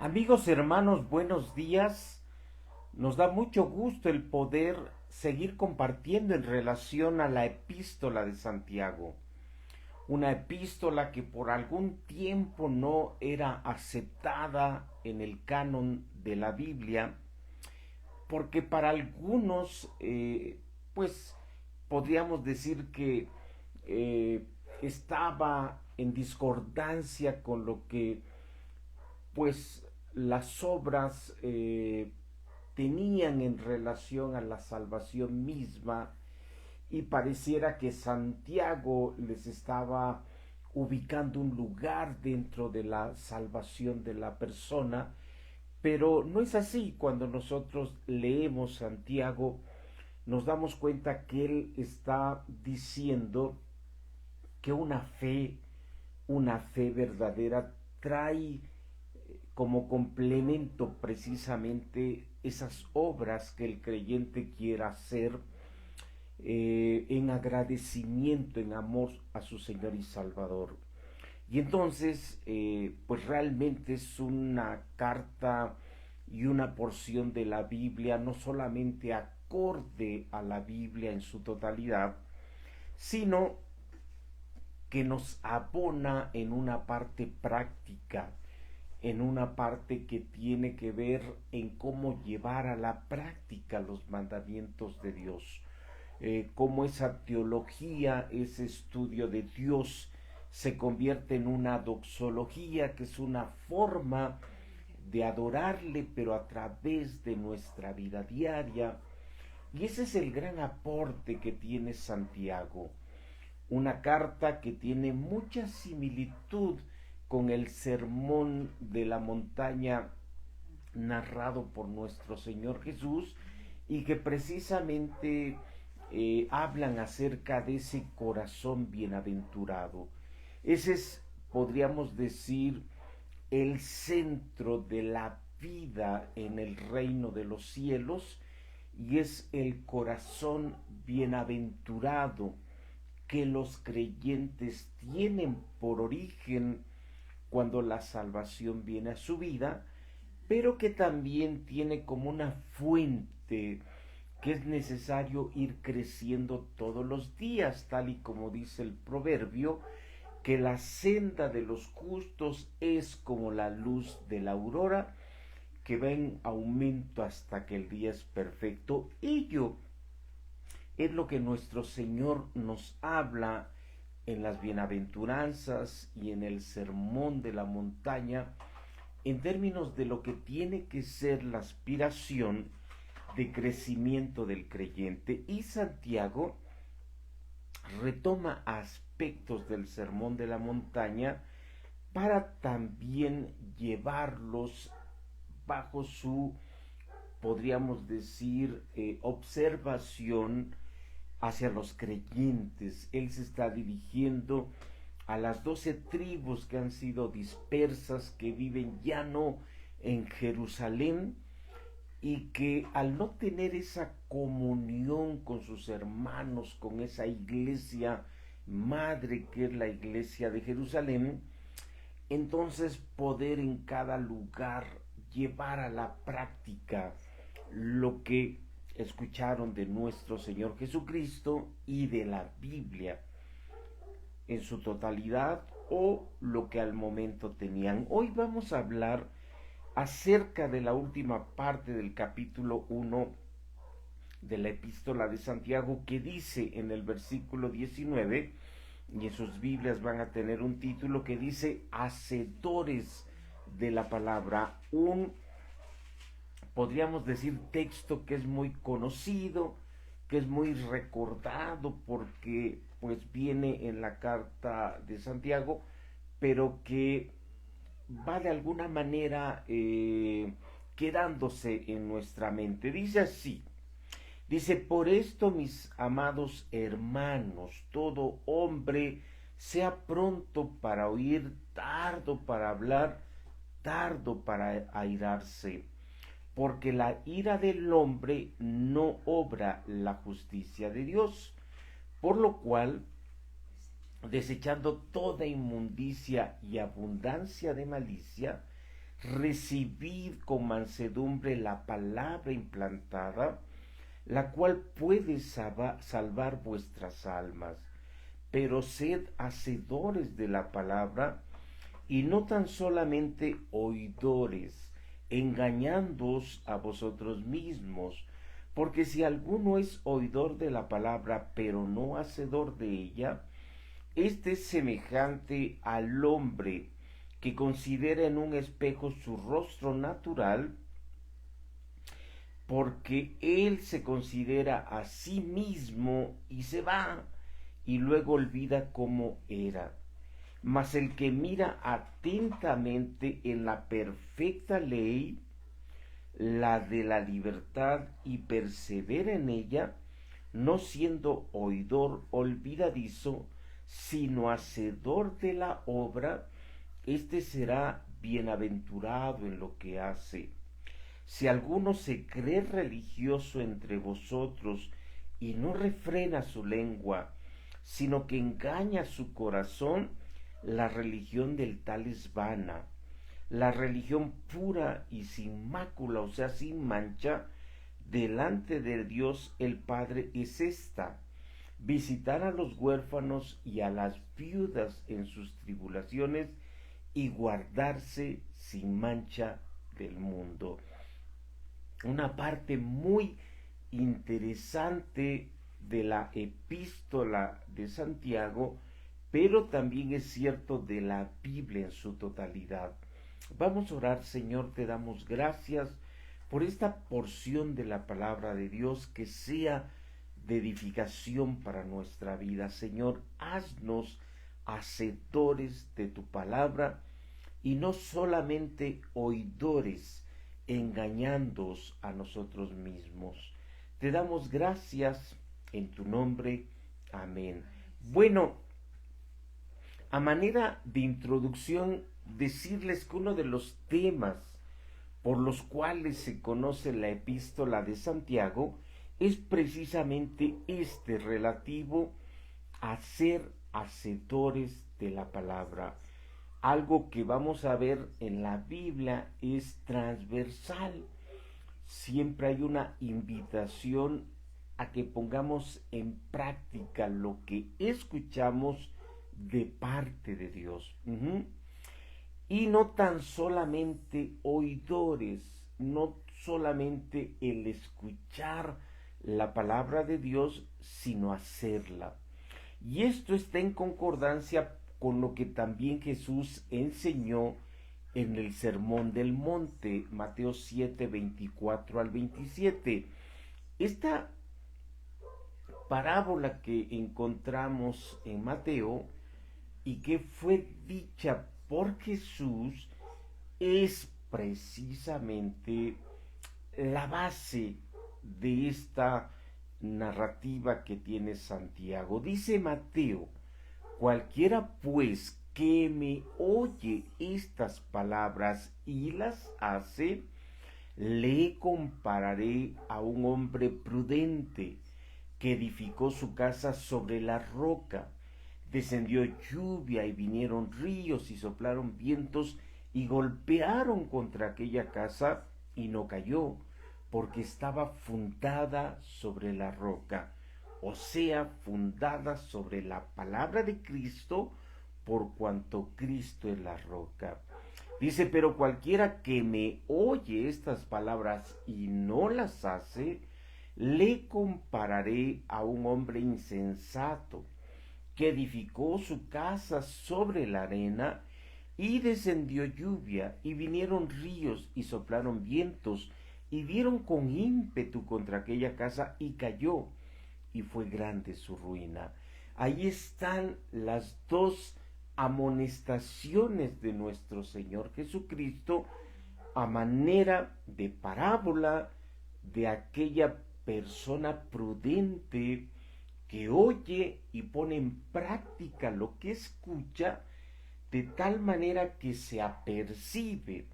Amigos, hermanos, buenos días. Nos da mucho gusto el poder seguir compartiendo en relación a la epístola de Santiago. Una epístola que por algún tiempo no era aceptada en el canon de la Biblia, porque para algunos, pues podríamos decir que eh, estaba en discordancia con lo que pues las obras tenían en relación a la salvación misma, y pareciera que Santiago les estaba ubicando un lugar dentro de la salvación de la persona, pero no es así. Cuando nosotros leemos Santiago nos damos cuenta que él está diciendo que una fe verdadera trae como complemento precisamente esas obras que el creyente quiera hacer en agradecimiento, en amor a su Señor y Salvador. Y entonces, pues realmente es una carta y una porción de la Biblia no solamente acorde a la Biblia en su totalidad, sino que nos abona en una parte práctica, en una parte que tiene que ver en cómo llevar a la práctica los mandamientos de Dios, cómo esa teología, ese estudio de Dios se convierte en una doxología, que es una forma de adorarle, pero a través de nuestra vida diaria. Y ese es el gran aporte que tiene Santiago, una carta que tiene mucha similitud con el sermón de la montaña narrado por nuestro Señor Jesús, y que precisamente hablan acerca de ese corazón bienaventurado. Ese es, podríamos decir, el centro de la vida en el reino de los cielos, y es el corazón bienaventurado que los creyentes tienen por origen cuando la salvación viene a su vida, pero que también tiene como una fuente que es necesario ir creciendo todos los días, tal y como dice el proverbio, que la senda de los justos es como la luz de la aurora, que va en aumento hasta que el día es perfecto. Ello es lo que nuestro Señor nos habla en las bienaventuranzas y en el sermón de la montaña, en términos de lo que tiene que ser la aspiración de crecimiento del creyente. Y Santiago retoma aspectos del sermón de la montaña para también llevarlos bajo su, podríamos decir, observación hacia los creyentes. Él se está dirigiendo a las 12 tribus que han sido dispersas, que viven ya no en Jerusalén, y que al no tener esa comunión con sus hermanos, con esa iglesia madre que es la iglesia de Jerusalén, entonces poder en cada lugar llevar a la práctica lo que escucharon de nuestro Señor Jesucristo y de la Biblia en su totalidad, o lo que al momento tenían. Hoy vamos a hablar acerca de la última parte del capítulo 1 de la epístola de Santiago, que dice en el versículo 19, y en sus Biblias van a tener un título que dice hacedores de la palabra, un, podríamos decir, texto que es muy conocido, que es muy recordado porque pues viene en la carta de Santiago, pero que va de alguna manera quedándose en nuestra mente. Dice así, dice: por esto, mis amados hermanos, todo hombre sea pronto para oír, tardo para hablar, tardo para airarse, porque la ira del hombre no obra la justicia de Dios. Por lo cual, desechando toda inmundicia y abundancia de malicia, recibid con mansedumbre la palabra implantada, la cual puede salvar vuestras almas. Pero sed hacedores de la palabra y no tan solamente oidores, engañándoos a vosotros mismos, porque si alguno es oidor de la palabra, pero no hacedor de ella, este es semejante al hombre que considera en un espejo su rostro natural, porque él se considera a sí mismo y se va, y luego olvida cómo era. Mas el que mira atentamente en la perfecta ley, la de la libertad, y persevera en ella, no siendo oidor olvidadizo, sino hacedor de la obra, éste será bienaventurado en lo que hace. Si alguno se cree religioso entre vosotros y no refrena su lengua, sino que engaña su corazón, la religión del tal es vana. La religión pura y sin mácula, o sea, sin mancha, delante de Dios el Padre es esta: visitar a los huérfanos y a las viudas en sus tribulaciones y guardarse sin mancha del mundo. Una parte muy interesante de la epístola de Santiago, pero también es cierto de la Biblia en su totalidad. Vamos a orar. Señor, te damos gracias por esta porción de la palabra de Dios, que sea de edificación para nuestra vida. Señor, haznos hacedores de tu palabra y no solamente oidores, engañándoos a nosotros mismos. Te damos gracias en tu nombre. Amén. Bueno, a manera de introducción, decirles que uno de los temas por los cuales se conoce la epístola de Santiago es precisamente este, relativo a ser hacedores de la palabra. Algo que vamos a ver en la Biblia es transversal. Siempre hay una invitación a que pongamos en práctica lo que escuchamos de parte de Dios. Y no tan solamente oidores, no solamente el escuchar la palabra de Dios, sino hacerla. Y esto está en concordancia con lo que también Jesús enseñó en el Sermón del Monte, Mateo 7, 24 al 27. Esta parábola que encontramos en Mateo y que fue dicha por Jesús es precisamente la base de esta narrativa que tiene Santiago. Dice Mateo: cualquiera pues que me oye estas palabras y las hace, le compararé a un hombre prudente que edificó su casa sobre la roca. Descendió lluvia y vinieron ríos y soplaron vientos y golpearon contra aquella casa, y no cayó, porque estaba fundada sobre la roca, o sea, fundada sobre la palabra de Cristo, por cuanto Cristo es la roca. Dice: pero cualquiera que me oye estas palabras y no las hace, le compararé a un hombre insensato que edificó su casa sobre la arena, y descendió lluvia, y vinieron ríos, y soplaron vientos, y dieron con ímpetu contra aquella casa, y cayó, y fue grande su ruina. Ahí están las dos amonestaciones de nuestro Señor Jesucristo a manera de parábola de aquella persona prudente que oye y pone en práctica lo que escucha, de tal manera que se apercibe.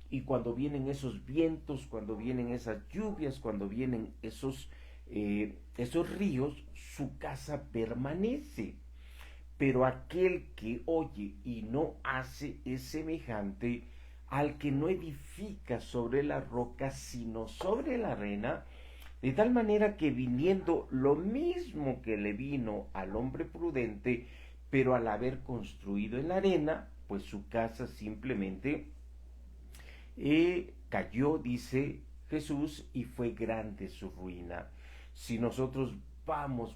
Y cuando vienen esos vientos, cuando vienen esas lluvias, cuando vienen esos ríos, su casa permanece. Pero aquel que oye y no hace es semejante al que no edifica sobre la roca, sino sobre la arena, de tal manera que viniendo lo mismo que le vino al hombre prudente, pero al haber construido en la arena, pues su casa simplemente cayó, dice Jesús, y fue grande su ruina. Si nosotros vamos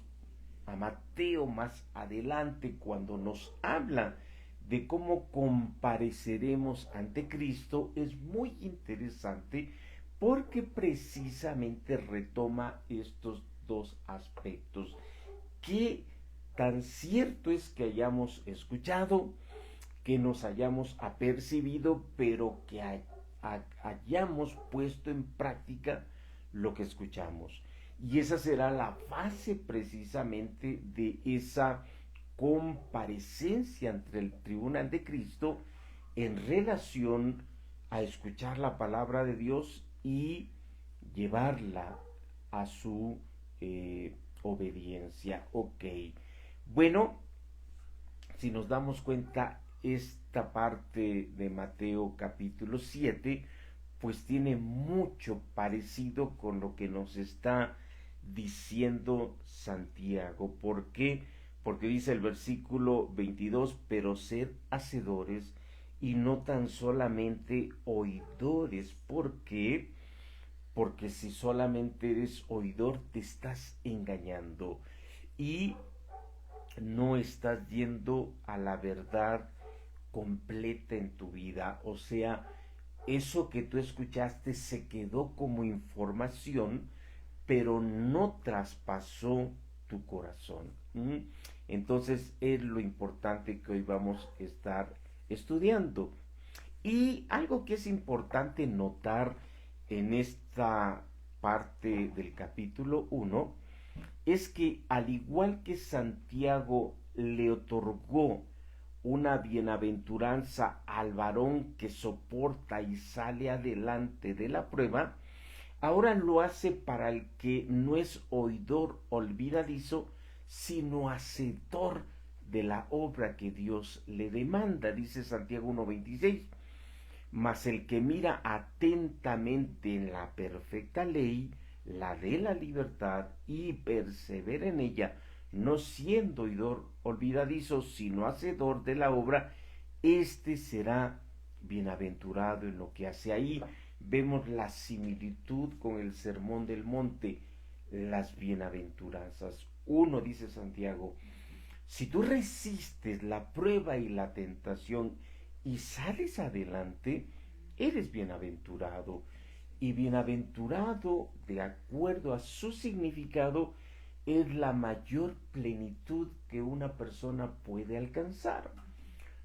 a Mateo más adelante, cuando nos habla de cómo compareceremos ante Cristo, es muy interesante porque precisamente retoma estos dos aspectos. Qué tan cierto es que hayamos escuchado, que nos hayamos apercibido, pero que hayamos puesto en práctica lo que escuchamos. Y esa será la base precisamente de esa comparecencia ante el tribunal de Cristo en relación a escuchar la palabra de Dios y llevarla a su obediencia. Ok. Bueno, si nos damos cuenta, esta parte de Mateo capítulo 7, pues tiene mucho parecido con lo que nos está diciendo Santiago. ¿Por qué? Porque dice el versículo 22, pero sed hacedores y no tan solamente oidores. ¿Por qué? Porque si solamente eres oidor, te estás engañando y no estás yendo a la verdad completa en tu vida. O sea, eso que tú escuchaste se quedó como información, pero no traspasó tu corazón. Entonces es lo importante que hoy vamos a estar estudiando. Y algo que es importante notar en esta parte del capítulo 1 es que, al igual que Santiago le otorgó una bienaventuranza al varón que soporta y sale adelante de la prueba, ahora lo hace para el que no es oidor olvidadizo, sino hacedor de la obra que Dios le demanda, dice Santiago 1:26. Mas el que mira atentamente en la perfecta ley, la de la libertad, y persevera en ella, no siendo oidor olvidadizo, sino hacedor de la obra, éste será bienaventurado en lo que hace. Ahí vemos la similitud con el sermón del monte, las bienaventuranzas. Uno, dice Santiago, si tú resistes la prueba y la tentación y sales adelante, eres bienaventurado. Y bienaventurado, de acuerdo a su significado, es la mayor plenitud que una persona puede alcanzar.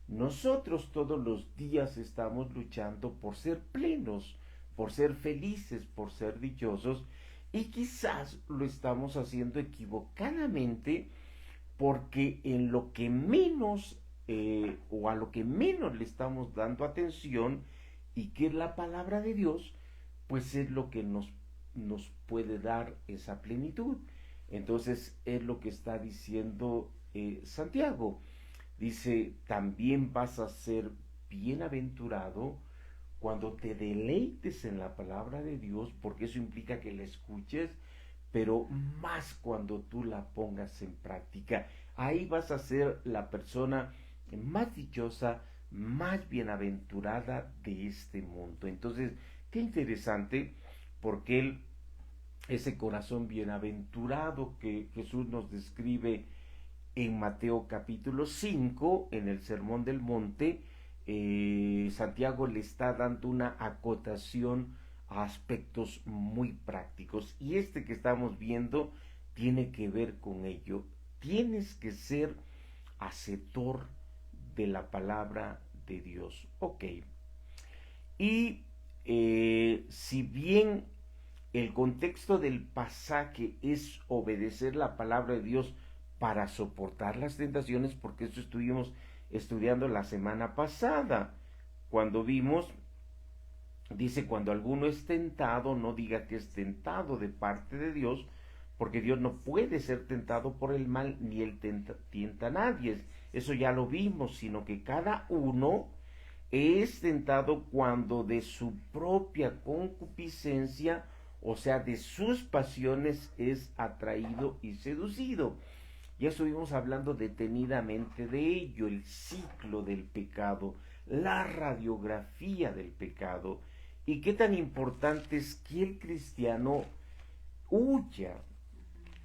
Nosotros todos los días estamos luchando por ser plenos, por ser felices, por ser dichosos, y quizás lo estamos haciendo equivocadamente, porque en lo que menos o a lo que menos le estamos dando atención, y que es la palabra de Dios, pues es lo que nos puede dar esa plenitud. Entonces es lo que está diciendo Santiago. Dice, también vas a ser bienaventurado cuando te deleites en la palabra de Dios, porque eso implica que la escuches, pero más cuando tú la pongas en práctica. Ahí vas a ser la persona más dichosa, más bienaventurada de este mundo. Entonces, qué interesante, porque ese corazón bienaventurado que Jesús nos describe en Mateo capítulo 5, en el Sermón del Monte, Santiago le está dando una acotación a aspectos muy prácticos. Y este que estamos viendo tiene que ver con ello. Tienes que ser hacedor de la palabra de Dios. Ok. Y si bien el contexto del pasaje es obedecer la palabra de Dios para soportar las tentaciones, porque esto estuvimos estudiando la semana pasada, cuando vimos, dice, cuando alguno es tentado, no diga que es tentado de parte de Dios, porque Dios no puede ser tentado por el mal, ni él tienta a nadie. Eso ya lo vimos, sino que cada uno es tentado cuando de su propia concupiscencia, o sea, de sus pasiones, es atraído y seducido. Ya estuvimos hablando detenidamente de ello, el ciclo del pecado, la radiografía del pecado, y qué tan importante es que el cristiano huya,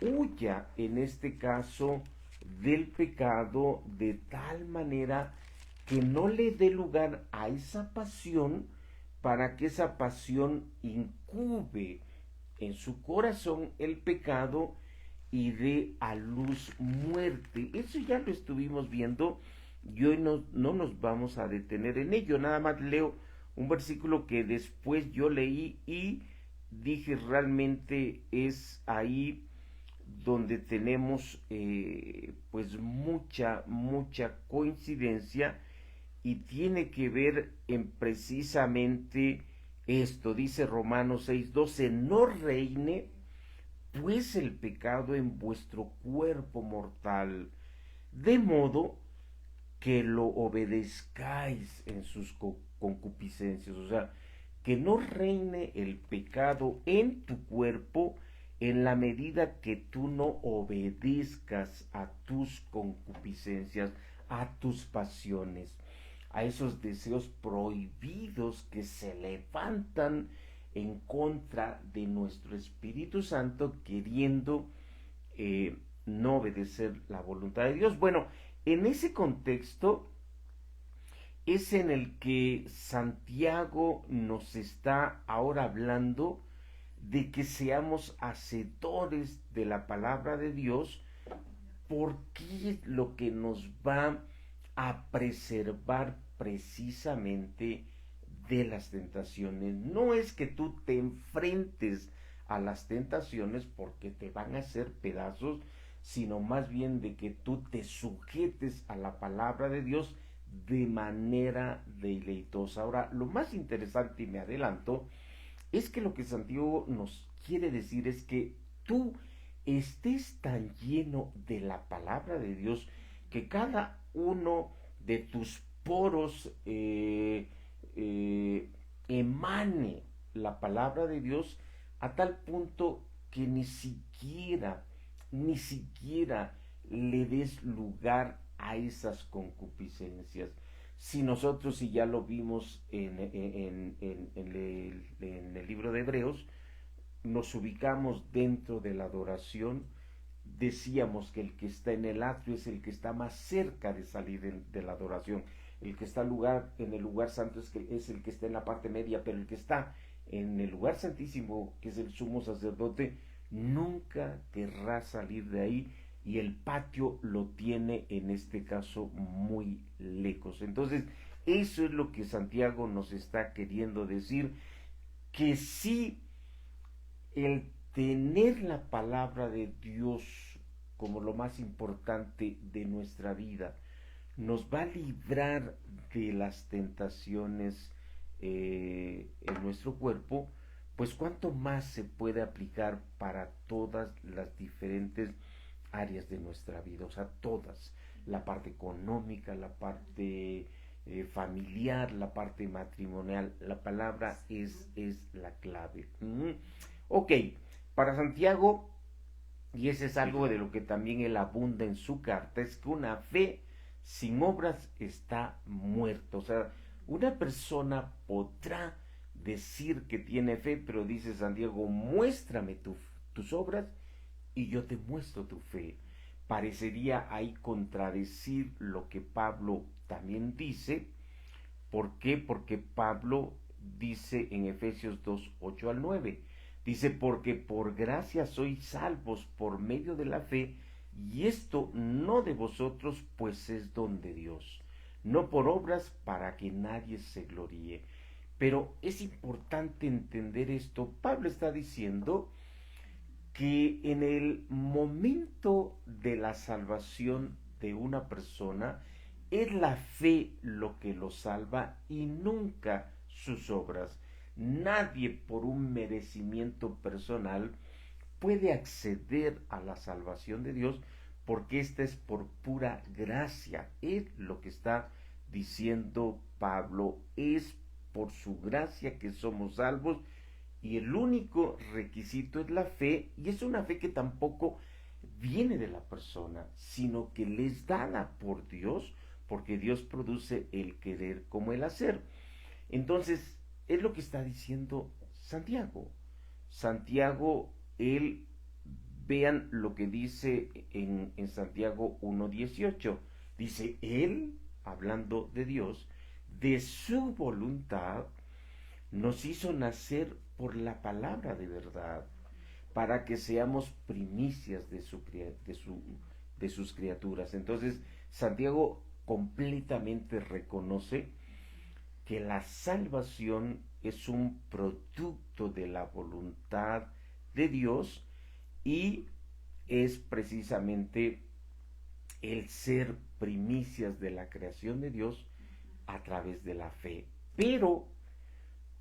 huya en este caso del pecado de tal manera que no le dé lugar a esa pasión, para que esa pasión incube en su corazón el pecado y dé a luz muerte. Eso ya lo estuvimos viendo y hoy no nos vamos a detener en ello. Nada más leo un versículo que después yo leí y dije, realmente es ahí donde tenemos pues mucha coincidencia, y tiene que ver en precisamente esto. Dice Romanos 6:12: no reine pues el pecado en vuestro cuerpo mortal, de modo que lo obedezcáis en sus concupiscencias. O sea, que no reine el pecado en tu cuerpo en la medida que tú no obedezcas a tus concupiscencias, a tus pasiones, a esos deseos prohibidos que se levantan en contra de nuestro Espíritu Santo, queriendo no obedecer la voluntad de Dios. Bueno, en ese contexto es en el que Santiago nos está ahora hablando de que seamos hacedores de la palabra de Dios, porque es lo que nos va a preservar precisamente de las tentaciones. No es que tú te enfrentes a las tentaciones porque te van a hacer pedazos, sino más bien de que tú te sujetes a la palabra de Dios de manera deleitosa. Ahora, lo más interesante, y me adelanto, es que lo que Santiago nos quiere decir es que tú estés tan lleno de la palabra de Dios que cada uno de tus poros emane la palabra de Dios a tal punto que ni siquiera le des lugar a esas concupiscencias. Si nosotros, y ya lo vimos en el libro de Hebreos, nos ubicamos dentro de la adoración, decíamos que el que está en el atrio es el que está más cerca de salir de la adoración. El que está en el lugar santo es el que está en la parte media, pero el que está en el lugar santísimo, que es el sumo sacerdote, nunca querrá salir de ahí, y el patio lo tiene en este caso muy lejos. Entonces, eso es lo que Santiago nos está queriendo decir, que sí, el tener la palabra de Dios como lo más importante de nuestra vida nos va a librar de las tentaciones en nuestro cuerpo, pues cuánto más se puede aplicar para todas las diferentes áreas de nuestra vida, o sea, todas, la parte económica, la parte familiar, la parte matrimonial. La palabra es la clave. Ok, para Santiago, y ese es algo de lo que también él abunda en su carta, es que una fe sin obras está muerta. O sea, una persona podrá decir que tiene fe, pero dice Santiago, muéstrame tus obras y yo te muestro tu fe. Parecería ahí contradecir lo que Pablo también dice. ¿Por qué? Porque Pablo dice en Efesios 2:8-9, dice, porque por gracia sois salvos por medio de la fe, y esto no de vosotros, pues es don de Dios, no por obras, para que nadie se gloríe. Pero es importante entender esto. Pablo está diciendo que en el momento de la salvación de una persona es la fe lo que lo salva y nunca sus obras. Nadie por un merecimiento personal puede acceder a la salvación de Dios, porque esta es por pura gracia, es lo que está diciendo Pablo, es por su gracia que somos salvos y el único requisito es la fe, y es una fe que tampoco viene de la persona, sino que les dada por Dios, porque Dios produce el querer como el hacer. Entonces, es lo que está diciendo Santiago. Santiago, él, vean lo que dice en Santiago 1:18. Dice, él, hablando de Dios, de su voluntad, nos hizo nacer por la palabra de verdad, para que seamos primicias de sus criaturas. Entonces, Santiago completamente reconoce que la salvación es un producto de la voluntad de Dios y es precisamente el ser primicias de la creación de Dios a través de la fe. Pero,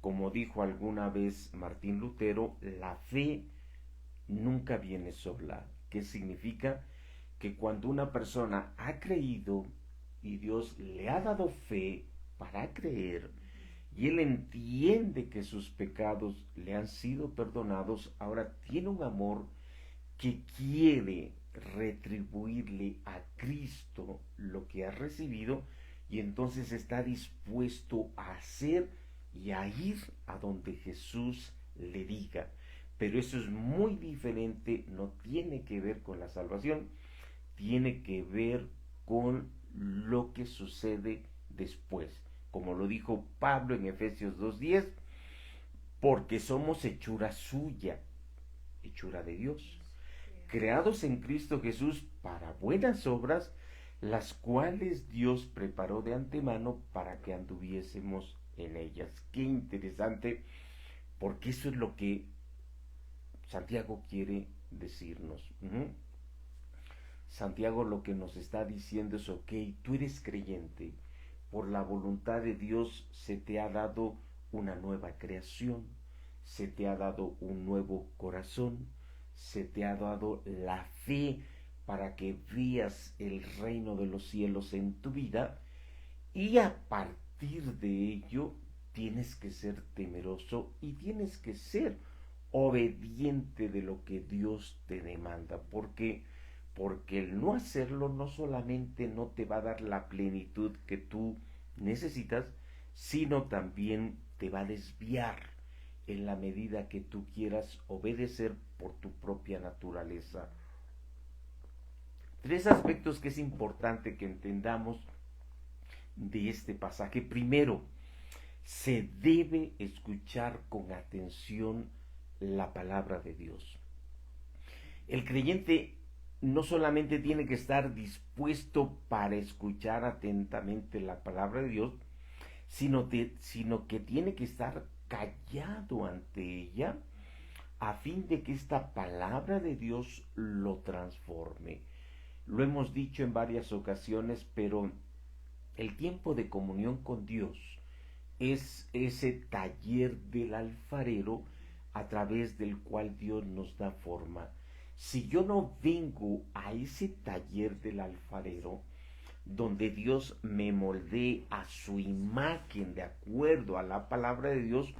como dijo alguna vez Martín Lutero, la fe nunca viene sola. ¿Qué significa? Que cuando una persona ha creído y Dios le ha dado fe para creer, y él entiende que sus pecados le han sido perdonados, ahora tiene un amor que quiere retribuirle a Cristo lo que ha recibido, y entonces está dispuesto a hacer y a ir a donde Jesús le diga. Pero eso es muy diferente, no tiene que ver con la salvación, tiene que ver con lo que sucede después. Como lo dijo Pablo en Efesios 2:10, porque somos hechura suya, hechura de Dios, creados en Cristo Jesús para buenas obras, las cuales Dios preparó de antemano para que anduviésemos en ellas. Qué interesante, porque eso es lo que Santiago quiere decirnos. Santiago lo que nos está diciendo es, ok, tú eres creyente, por la voluntad de Dios se te ha dado una nueva creación, se te ha dado un nuevo corazón, se te ha dado la fe para que veas el reino de los cielos en tu vida, y a partir de ello tienes que ser temeroso y tienes que ser obediente de lo que Dios te demanda, porque el no hacerlo no solamente no te va a dar la plenitud que tú necesitas, sino también te va a desviar en la medida que tú quieras obedecer por tu propia naturaleza. Tres aspectos que es importante que entendamos de este pasaje. Primero, se debe escuchar con atención la palabra de Dios. El creyente no solamente tiene que estar dispuesto para escuchar atentamente la palabra de Dios, sino que tiene que estar callado ante ella a fin de que esta palabra de Dios lo transforme. Lo hemos dicho en varias ocasiones, pero el tiempo de comunión con Dios es ese taller del alfarero a través del cual Dios nos da forma. Si yo no vengo a ese taller del alfarero, donde Dios me moldee a su imagen de acuerdo a la palabra de Dios,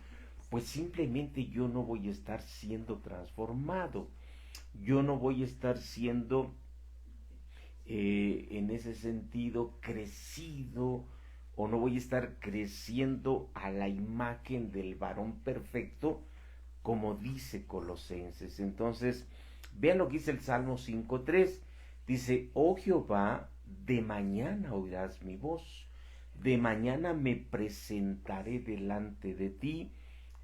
pues simplemente yo no voy a estar siendo transformado. Yo no voy a estar siendo en ese sentido crecido, o no voy a estar creciendo a la imagen del varón perfecto, como dice Colosenses. Entonces, vean lo que dice el Salmo 5:3. Dice, oh Jehová, de mañana oirás mi voz, de mañana me presentaré delante de ti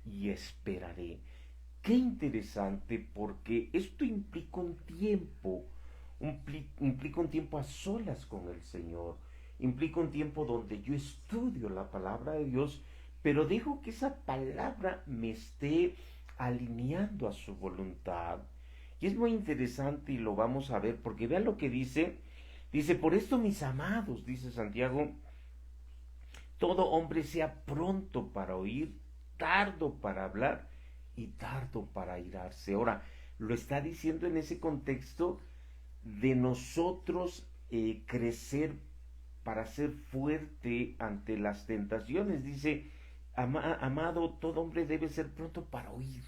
y esperaré. Qué interesante, porque esto implica un tiempo, implica un tiempo a solas con el Señor, implica un tiempo donde yo estudio la palabra de Dios, pero dejo que esa palabra me esté alineando a su voluntad. Y es muy interesante y lo vamos a ver, porque vean lo que dice. Dice, por esto mis amados, dice Santiago, todo hombre sea pronto para oír, tardo para hablar y tardo para airarse. Ahora, lo está diciendo en ese contexto de nosotros crecer para ser fuerte ante las tentaciones. Dice, amado, todo hombre debe ser pronto para oír.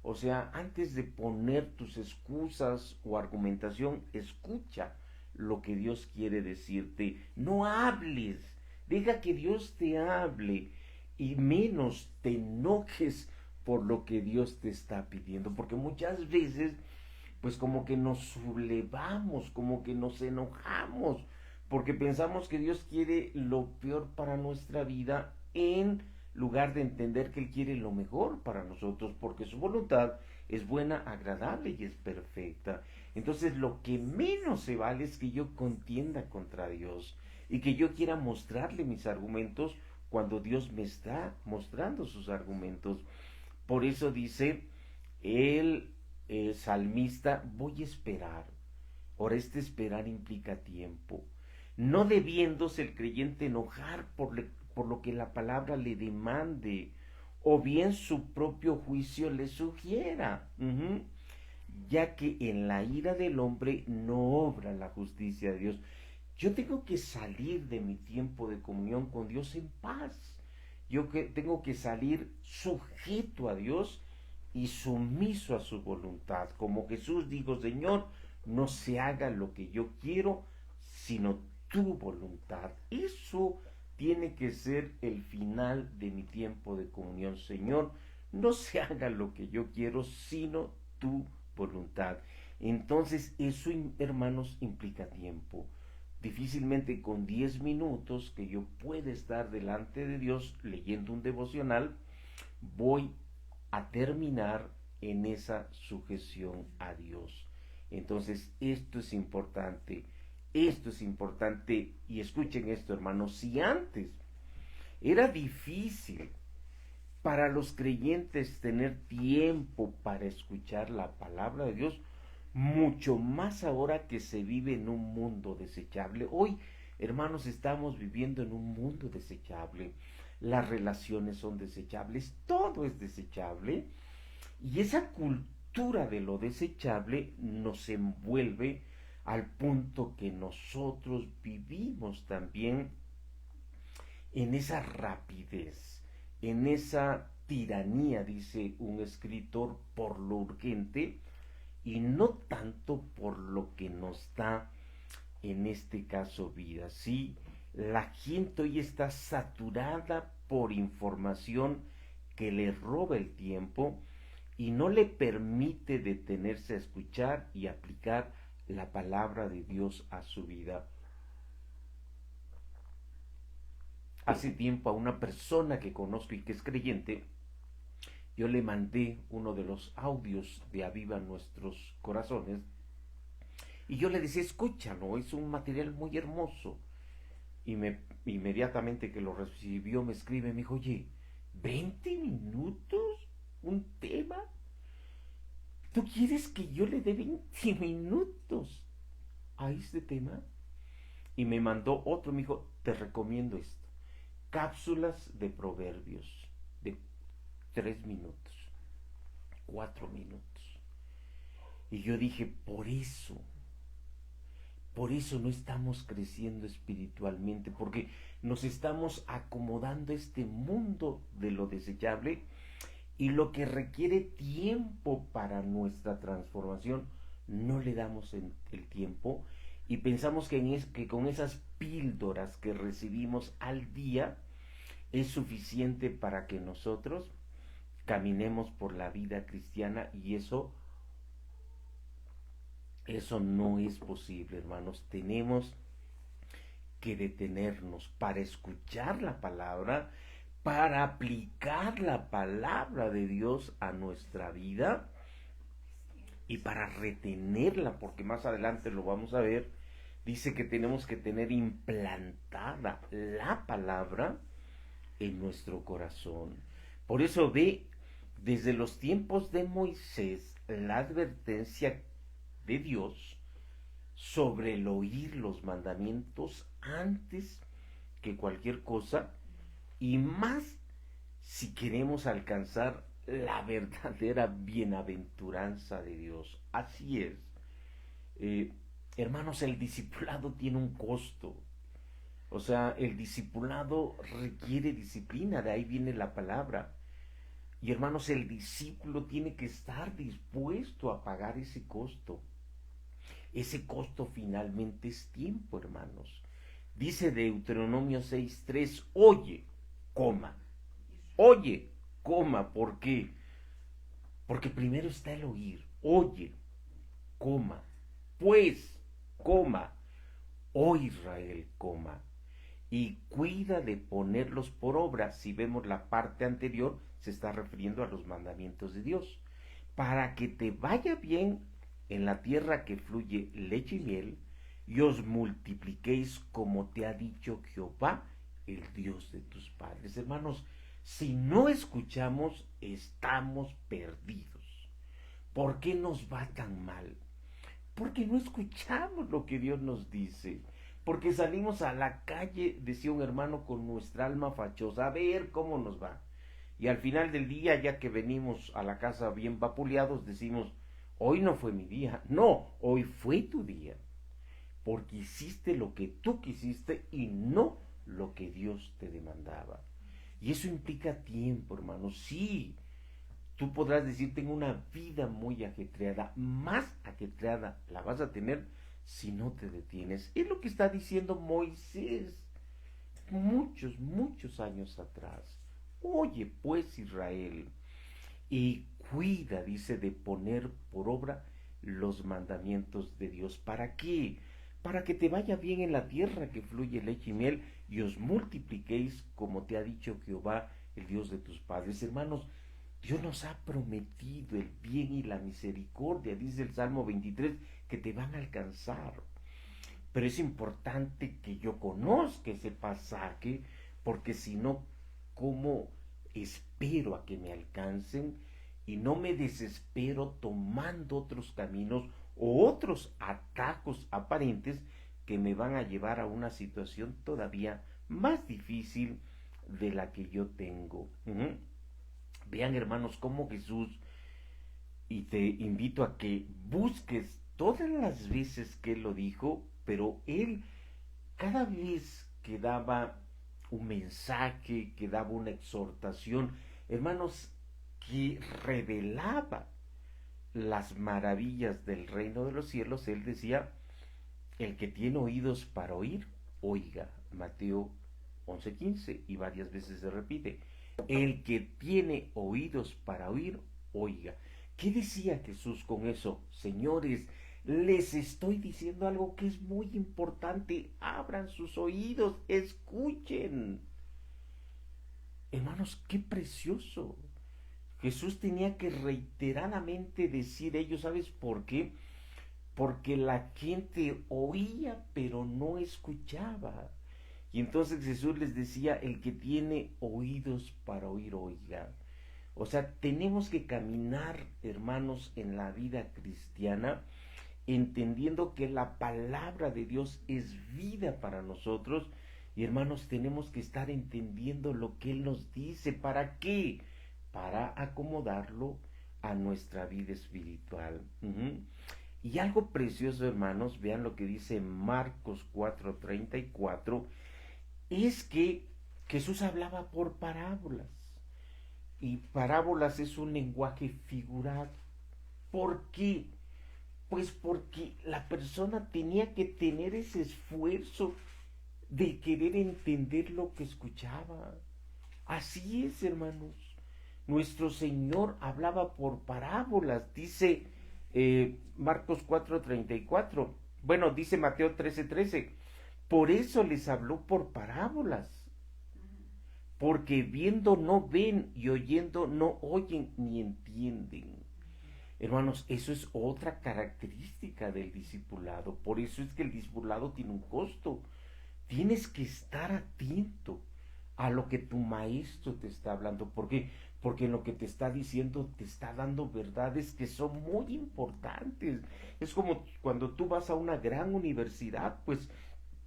O sea, antes de poner tus excusas o argumentación, escucha lo que Dios quiere decirte. No hables, deja que Dios te hable y menos te enojes por lo que Dios te está pidiendo, porque muchas veces pues como que nos sublevamos, como que nos enojamos, porque pensamos que Dios quiere lo peor para nuestra vida en lugar de entender que Él quiere lo mejor para nosotros, porque su voluntad es buena, agradable y es perfecta. Entonces lo que menos se vale es que yo contienda contra Dios y que yo quiera mostrarle mis argumentos cuando Dios me está mostrando sus argumentos. Por eso dice el salmista, voy a esperar. Ahora este esperar implica tiempo. No debiéndose el creyente enojar por lo que la palabra le demande o bien su propio juicio le sugiera, ya que en la ira del hombre no obra la justicia de Dios. Yo tengo que salir de mi tiempo de comunión con Dios en paz. Tengo que salir sujeto a Dios y sumiso a su voluntad. Como Jesús dijo, Señor, no se haga lo que yo quiero, sino tu voluntad. Eso tiene que ser el final de mi tiempo de comunión. Señor, no se haga lo que yo quiero, sino tu voluntad. Entonces, eso, hermanos, implica tiempo. Difícilmente con 10 minutos que yo pueda estar delante de Dios leyendo un devocional, voy a terminar en esa sujeción a Dios. Entonces, esto es importante. Esto es importante. Y escuchen esto, hermanos. Si antes era difícil para los creyentes tener tiempo para escuchar la palabra de Dios, mucho más ahora que se vive en un mundo desechable. Hoy, hermanos, estamos viviendo en un mundo desechable. Las relaciones son desechables, todo es desechable. Y esa cultura de lo desechable nos envuelve al punto que nosotros vivimos también en esa rapidez, en esa tiranía, dice un escritor, por lo urgente y no tanto por lo que nos da, en este caso, vida. Sí, la gente hoy está saturada por información que le roba el tiempo y no le permite detenerse a escuchar y aplicar la palabra de Dios a su vida. Hace tiempo a una persona que conozco y que es creyente, yo le mandé uno de los audios de Aviva Nuestros Corazones y yo le decía, escúchalo, es un material muy hermoso. Y inmediatamente que lo recibió me escribe, me dijo, oye, 20 minutos, un tema. ¿Tú quieres que yo le dé 20 minutos a este tema? Y me mandó otro, me dijo, te recomiendo esto. Cápsulas de proverbios de 3 minutos, 4 minutos. Y yo dije, por eso no estamos creciendo espiritualmente, porque nos estamos acomodando a este mundo de lo desechable y lo que requiere tiempo para nuestra transformación, no le damos el tiempo y pensamos que con esas píldoras que recibimos al día es suficiente para que nosotros caminemos por la vida cristiana y eso no es posible, hermanos. Tenemos que detenernos para escuchar la palabra, para aplicar la palabra de Dios a nuestra vida y para retenerla, porque más adelante lo vamos a ver. Dice que tenemos que tener implantada la palabra en nuestro corazón. Por eso ve desde los tiempos de Moisés la advertencia de Dios sobre el oír los mandamientos antes que cualquier cosa y más si queremos alcanzar la verdadera bienaventuranza de Dios. Así es. Hermanos, el discipulado tiene un costo. O sea, el discipulado requiere disciplina, de ahí viene la palabra. Y hermanos, el discípulo tiene que estar dispuesto a pagar ese costo. Ese costo finalmente es tiempo, hermanos. Dice Deuteronomio 6:3, oye, coma, oye, coma, ¿por qué? Porque primero está el oír, oye, coma, pues, coma, oh Israel, coma, y cuida de ponerlos por obra. Si vemos la parte anterior, se está refiriendo a los mandamientos de Dios, para que te vaya bien en la tierra que fluye leche y miel, y os multipliquéis como te ha dicho Jehová, el Dios de tus padres. Hermanos, si no escuchamos, estamos perdidos. ¿Por qué nos va tan mal? Porque no escuchamos lo que Dios nos dice. Porque salimos a la calle, decía un hermano, con nuestra alma fachosa, a ver cómo nos va. Y al final del día, ya que venimos a la casa bien vapuleados, decimos, hoy no fue mi día. No, hoy fue tu día. Porque hiciste lo que tú quisiste y no lo que Dios te demandaba. Y eso implica tiempo, hermano. Sí, tú podrás decir, tengo una vida muy ajetreada, más ajetreada la vas a tener si no te detienes. Es lo que está diciendo Moisés muchos años atrás. Oye pues Israel, y cuida, dice, de poner por obra los mandamientos de Dios. ¿Para qué? Para que te vaya bien en la tierra que fluye leche y miel y os multipliquéis como te ha dicho Jehová, el Dios de tus padres. Hermanos, Dios nos ha prometido el bien y la misericordia, dice el Salmo 23, que te van a alcanzar. Pero es importante que yo conozca ese pasaje, porque si no, ¿cómo espero a que me alcancen? Y no me desespero tomando otros caminos o otros atajos aparentes que me van a llevar a una situación todavía más difícil de la que yo tengo. Vean, hermanos, cómo Jesús, y te invito a que busques todas las veces que Él lo dijo, pero Él cada vez que daba un mensaje, que daba una exhortación, hermanos, que revelaba las maravillas del reino de los cielos, Él decía, el que tiene oídos para oír, oiga. Mateo 11:15, y varias veces se repite, el que tiene oídos para oír, oiga. ¿Qué decía Jesús con eso? Señores, les estoy diciendo algo que es muy importante. Abran sus oídos, escuchen. Hermanos, qué precioso. Jesús tenía que reiteradamente decir ello. ¿Sabes por qué? Porque la gente oía pero no escuchaba. Y entonces Jesús les decía, el que tiene oídos para oír, oiga. O sea, tenemos que caminar, hermanos, en la vida cristiana, entendiendo que la palabra de Dios es vida para nosotros. Y hermanos, tenemos que estar entendiendo lo que Él nos dice. ¿Para qué? Para acomodarlo a nuestra vida espiritual. Y algo precioso, hermanos, vean lo que dice Marcos 4:34, es que Jesús hablaba por parábolas. Y parábolas es un lenguaje figurado. ¿Por qué? Pues porque la persona tenía que tener ese esfuerzo de querer entender lo que escuchaba. Así es, hermanos. Nuestro Señor hablaba por parábolas, dice Marcos 4:34. Bueno, dice Mateo 13:13. Por eso les habló por parábolas, porque viendo no ven y oyendo no oyen ni entienden. Hermanos, eso es otra característica del discipulado. Por eso es que el discipulado tiene un costo. Tienes que estar atento a lo que tu maestro te está hablando. ¿Por qué? Porque en lo que te está diciendo te está dando verdades que son muy importantes. Es como cuando tú vas a una gran universidad, pues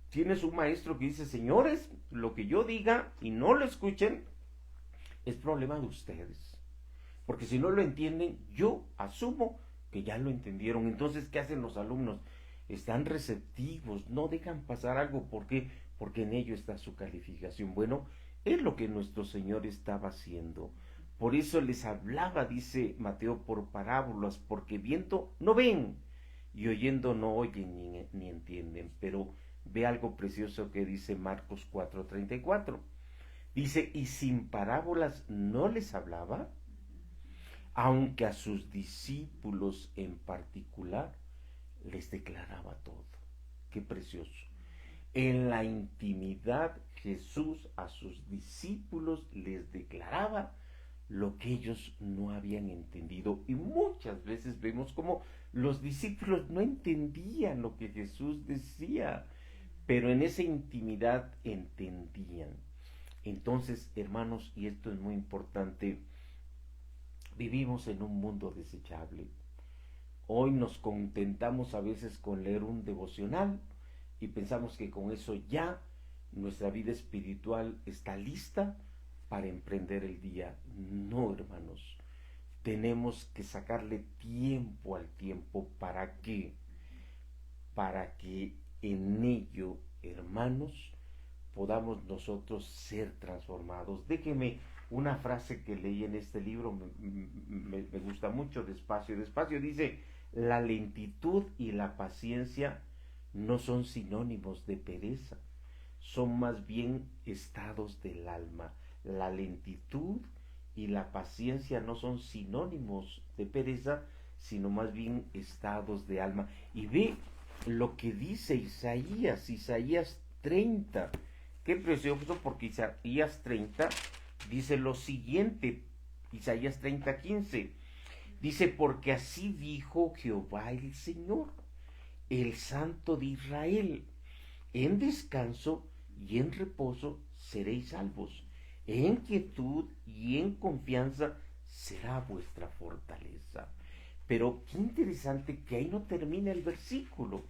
tienes un maestro que dice, señores, lo que yo diga y no lo escuchen, es problema de ustedes. Porque si no lo entienden, yo asumo que ya lo entendieron. Entonces, ¿qué hacen los alumnos? Están receptivos, no dejan pasar algo. ¿Por qué? porque en ello está su calificación. Bueno, es lo que nuestro Señor estaba haciendo. Por eso les hablaba, dice Mateo, por parábolas, porque viendo no ven y oyendo no oyen ni entienden. Pero ve algo precioso que dice Marcos 4:34. Dice, y sin parábolas no les hablaba, aunque a sus discípulos en particular les declaraba todo. Qué precioso. En la intimidad Jesús a sus discípulos les declaraba lo que ellos no habían entendido. Y muchas veces vemos como los discípulos no entendían lo que Jesús decía, pero en esa intimidad entendían. Entonces, hermanos, y esto es muy importante, vivimos en un mundo desechable. Hoy nos contentamos a veces con leer un devocional y pensamos que con eso ya nuestra vida espiritual está lista para emprender el día. No, hermanos, tenemos que sacarle tiempo al tiempo. ¿Para qué? Para que en ello, hermanos, podamos nosotros ser transformados. Déjeme una frase que leí en este libro, me gusta mucho, despacio, despacio, dice, la lentitud y la paciencia no son sinónimos de pereza, son más bien estados del alma. La lentitud y la paciencia no son sinónimos de pereza, sino más bien estados de alma. Y ve lo que dice Isaías 30. Qué precioso, porque Isaías 30 dice lo siguiente, Isaías 30:15. Dice, porque así dijo Jehová el Señor, el Santo de Israel, en descanso y en reposo seréis salvos, en quietud y en confianza será vuestra fortaleza. Pero qué interesante que ahí no termina el versículo.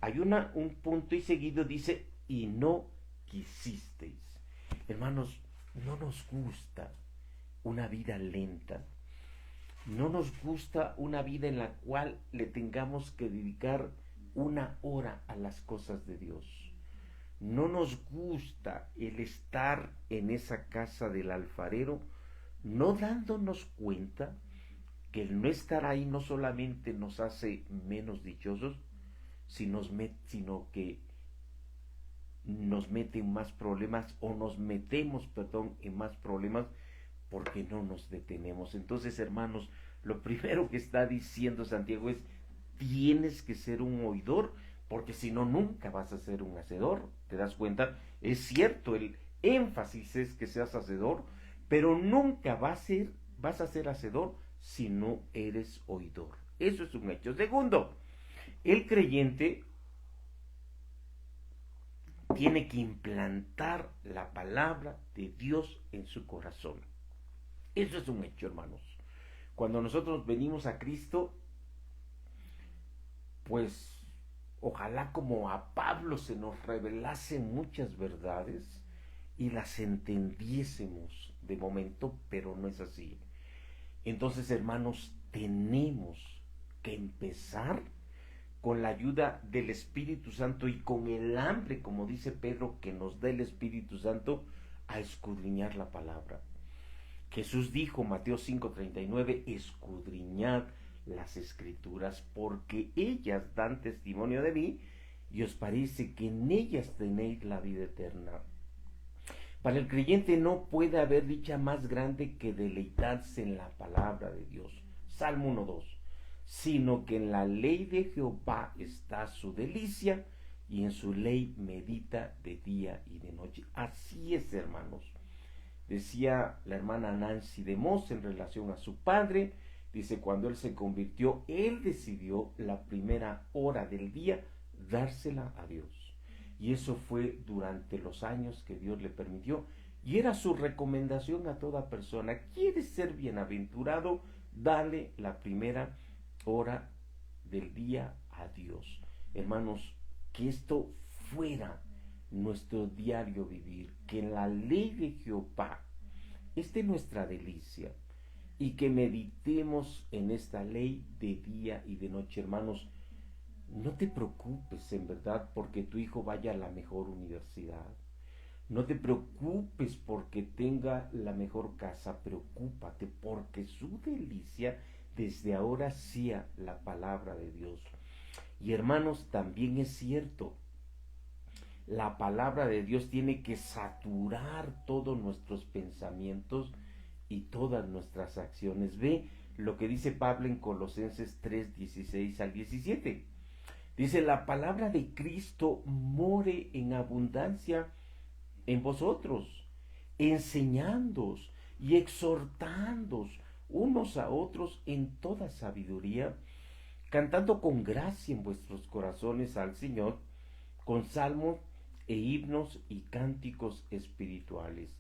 Hay un punto y seguido dice, y no quisisteis. Hermanos, no nos gusta una vida lenta. No nos gusta una vida en la cual le tengamos que dedicar 1 hora a las cosas de Dios. No nos gusta el estar en esa casa del alfarero, no dándonos cuenta que el no estar ahí no solamente nos hace menos dichosos, sino que nos mete en más problemas, o nos metemos, perdón, en más problemas porque no nos detenemos. Entonces, hermanos, lo primero que está diciendo Santiago es, tienes que ser un oidor, porque si no, nunca vas a ser un hacedor. ¿Te das cuenta? Es cierto, el énfasis es que seas hacedor, pero nunca vas a ser hacedor si no eres oidor. Eso es un hecho. Segundo, el creyente tiene que implantar la palabra de Dios en su corazón. Eso es un hecho, hermanos. Cuando nosotros venimos a Cristo, pues ojalá como a Pablo se nos revelasen muchas verdades y las entendiésemos de momento, pero no es así. Entonces, hermanos, tenemos que empezar con la ayuda del Espíritu Santo y con el hambre, como dice Pedro, que nos da el Espíritu Santo, a escudriñar la palabra. Jesús dijo, Mateo 5:39, escudriñad las Escrituras, porque ellas dan testimonio de mí, y os parece que en ellas tenéis la vida eterna. Para el creyente no puede haber dicha más grande que deleitarse en la palabra de Dios. Salmo 1:2. Sino que en la ley de Jehová está su delicia, y en su ley medita de día y de noche. Así es, hermanos. Decía la hermana Nancy de Moss en relación a su padre, dice, cuando él se convirtió, él decidió la primera hora del día dársela a Dios. Y eso fue durante los años que Dios le permitió. Y era su recomendación a toda persona. ¿Quieres ser bienaventurado? Dale la primera hora del día a Dios. Hermanos, que esto fuera nuestro diario vivir, que en la ley de Jehová esté nuestra delicia, y que meditemos en esta ley de día y de noche. Hermanos, No te preocupes en verdad porque tu hijo vaya a la mejor universidad. No te preocupes porque tenga la mejor casa. Preocúpate porque su delicia desde ahora sea la palabra de Dios. Y hermanos, también es cierto, la palabra de Dios tiene que saturar todos nuestros pensamientos y todas nuestras acciones. Ve lo que dice Pablo en Colosenses 3, 16 al 17. Dice, la palabra de Cristo more en abundancia en vosotros, enseñándoos y exhortándoos unos a otros en toda sabiduría, cantando con gracia en vuestros corazones al Señor, con salmos e himnos y cánticos espirituales.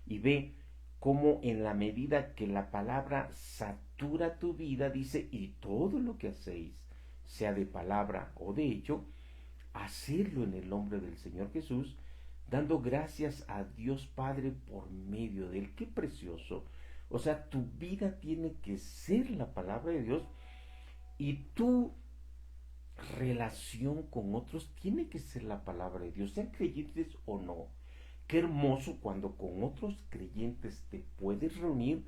Y ve cómo en la medida que la palabra satura tu vida, dice, y todo lo que hacéis, sea de palabra o de hecho, hacerlo en el nombre del Señor Jesús, dando gracias a Dios Padre por medio de él. Qué precioso. O sea, tu vida tiene que ser la palabra de Dios y tu relación con otros tiene que ser la palabra de Dios, sean creyentes o no. Qué hermoso cuando con otros creyentes te puedes reunir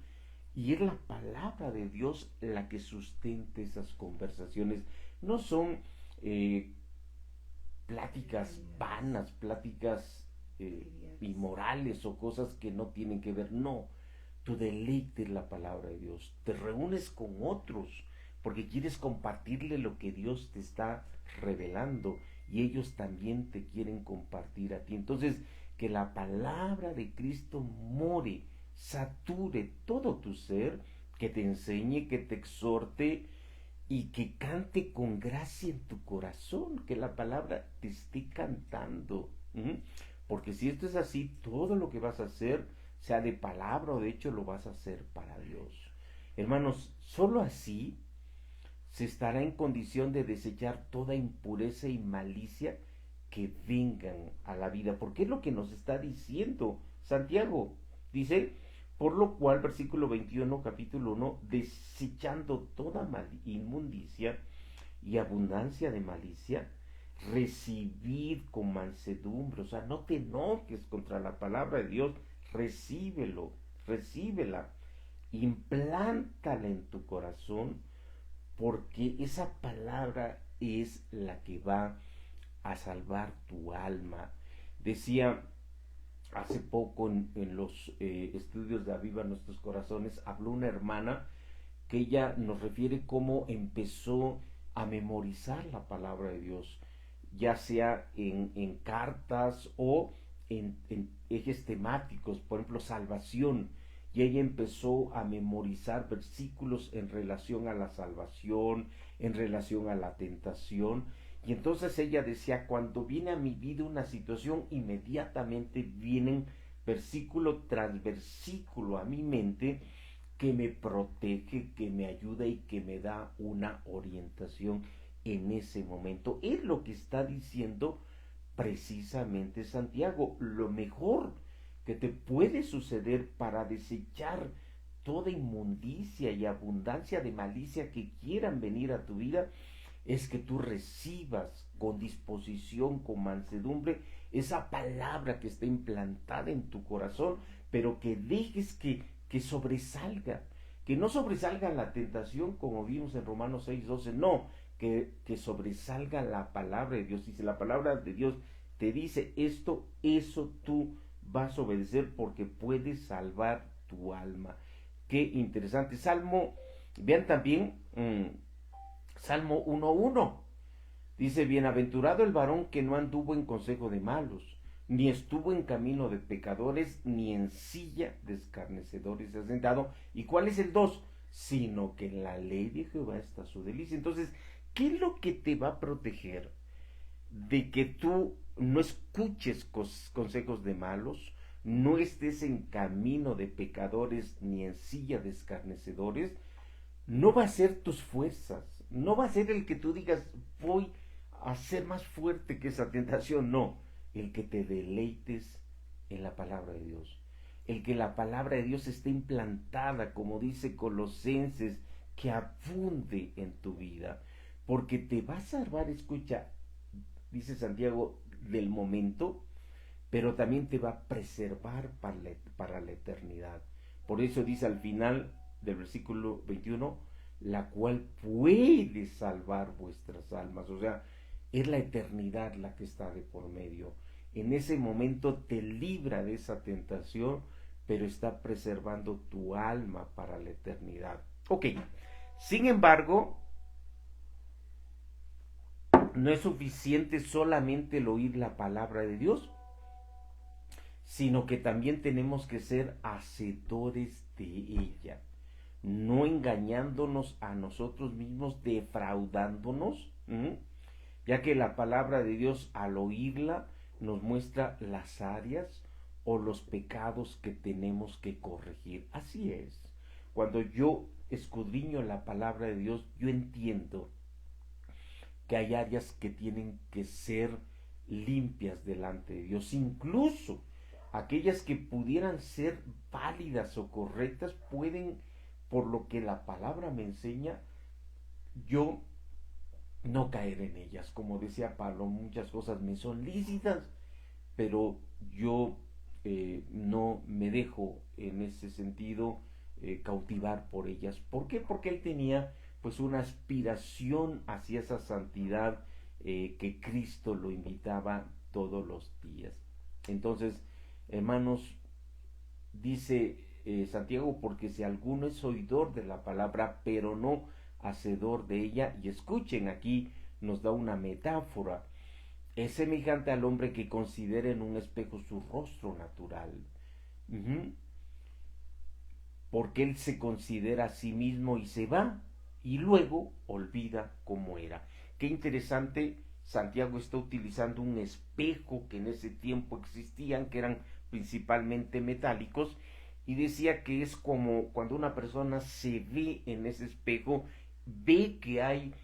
y es la palabra de Dios la que sustente esas conversaciones. No son eh, pláticas vanas, pláticas inmorales o cosas que no tienen que ver. No, tu deleite es la palabra de Dios. Te reúnes con otros porque quieres compartirle lo que Dios te está revelando y ellos también te quieren compartir a ti. Entonces, que la palabra de Cristo more, sature todo tu ser, que te enseñe, que te exhorte y que cante con gracia en tu corazón, que la palabra te esté cantando. Porque si esto es así, todo lo que vas a hacer, sea de palabra o de hecho, lo vas a hacer para Dios. Hermanos, solo así se estará en condición de desechar toda impureza y malicia que vengan a la vida. Porque es lo que nos está diciendo Santiago. Dice, por lo cual, versículo 21, capítulo 1, desechando toda inmundicia y abundancia de malicia, recibid con mansedumbre. O sea, no te enojes contra la palabra de Dios, recíbelo, recíbela, implántala en tu corazón, porque esa palabra es la que va a salvar tu alma. Decía hace poco en los estudios de Aviva Nuestros Corazones, habló una hermana que ella nos refiere cómo empezó a memorizar la palabra de Dios, ya sea en cartas o en ejes temáticos, por ejemplo, salvación. Y ella empezó a memorizar versículos en relación a la salvación, en relación a la tentación. Y entonces ella decía, cuando viene a mi vida una situación, inmediatamente vienen versículo tras versículo a mi mente que me protege, que me ayuda y que me da una orientación en ese momento. Es lo que está diciendo precisamente Santiago. Lo mejor que te puede suceder para desechar toda inmundicia y abundancia de malicia que quieran venir a tu vida es que tú recibas con disposición, con mansedumbre, esa palabra que está implantada en tu corazón, pero que dejes que sobresalga, que no sobresalga la tentación como vimos en Romanos 6:12, no, que sobresalga la palabra de Dios. Dice, la palabra de Dios te dice esto, eso tú vas a obedecer porque puedes salvar tu alma. Qué interesante. Salmo, vean también, Salmo 1:1. Dice, bienaventurado el varón que no anduvo en consejo de malos, ni estuvo en camino de pecadores, ni en silla de escarnecedores se ha sentado. ¿Y cuál es el 2? Sino que en la ley de Jehová está su delicia. Entonces, ¿qué es lo que te va a proteger de que tú no escuches consejos de malos, no estés en camino de pecadores, ni en silla de escarnecedores? No va a ser tus fuerzas, no va a ser el que tú digas, voy a ser más fuerte que esa tentación, no, el que te deleites en la palabra de Dios, el que la palabra de Dios esté implantada, como dice Colosenses, que abunde en tu vida. porque te va a salvar, escucha, dice Santiago, del momento, pero también te va a preservar para la eternidad. Por eso dice al final del versículo 21, la cual puede salvar vuestras almas. O sea, es la eternidad la que está de por medio. En ese momento te libra de esa tentación, pero está preservando tu alma para la eternidad. Ok, sin embargo, no es suficiente solamente el oír la palabra de Dios, sino que también tenemos que ser hacedores de ella, no engañándonos a nosotros mismos, defraudándonos, ya que la palabra de Dios al oírla nos muestra las áreas o los pecados que tenemos que corregir. Así es, cuando yo escudriño la palabra de Dios, yo entiendo que hay áreas que tienen que ser limpias delante de Dios, incluso aquellas que pudieran ser válidas o correctas pueden, por lo que la palabra me enseña, yo no caer en ellas. Como decía Pablo, muchas cosas me son lícitas, pero yo no me dejo en ese sentido cautivar por ellas. ¿Por qué? Porque él tenía pues una aspiración hacia esa santidad que Cristo lo invitaba todos los días. Entonces, hermanos, dice Santiago, porque si alguno es oidor de la palabra, pero no hacedor de ella, y escuchen, aquí nos da una metáfora, es semejante al hombre que considera en un espejo su rostro natural. Uh-huh. Porque él se considera a sí mismo y se va, y luego olvida cómo era. Qué interesante, Santiago está utilizando un espejo que en ese tiempo existían, que eran principalmente metálicos, y decía que es como cuando una persona se ve en ese espejo, ve que hay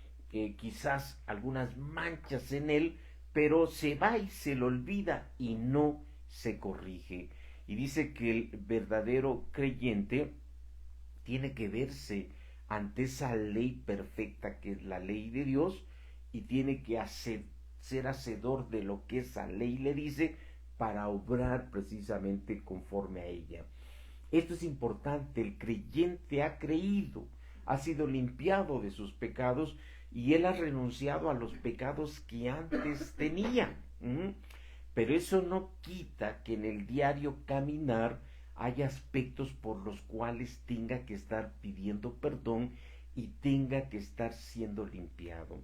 quizás algunas manchas en él, pero se va y se lo olvida y no se corrige. Y dice que el verdadero creyente tiene que verse ante esa ley perfecta que es la ley de Dios y tiene que ser hacedor de lo que esa ley le dice para obrar precisamente conforme a ella. Esto es importante, el creyente ha creído, ha sido limpiado de sus pecados y él ha renunciado a los pecados que antes tenía. Pero eso no quita que en el diario caminar hay aspectos por los cuales tenga que estar pidiendo perdón y tenga que estar siendo limpiado.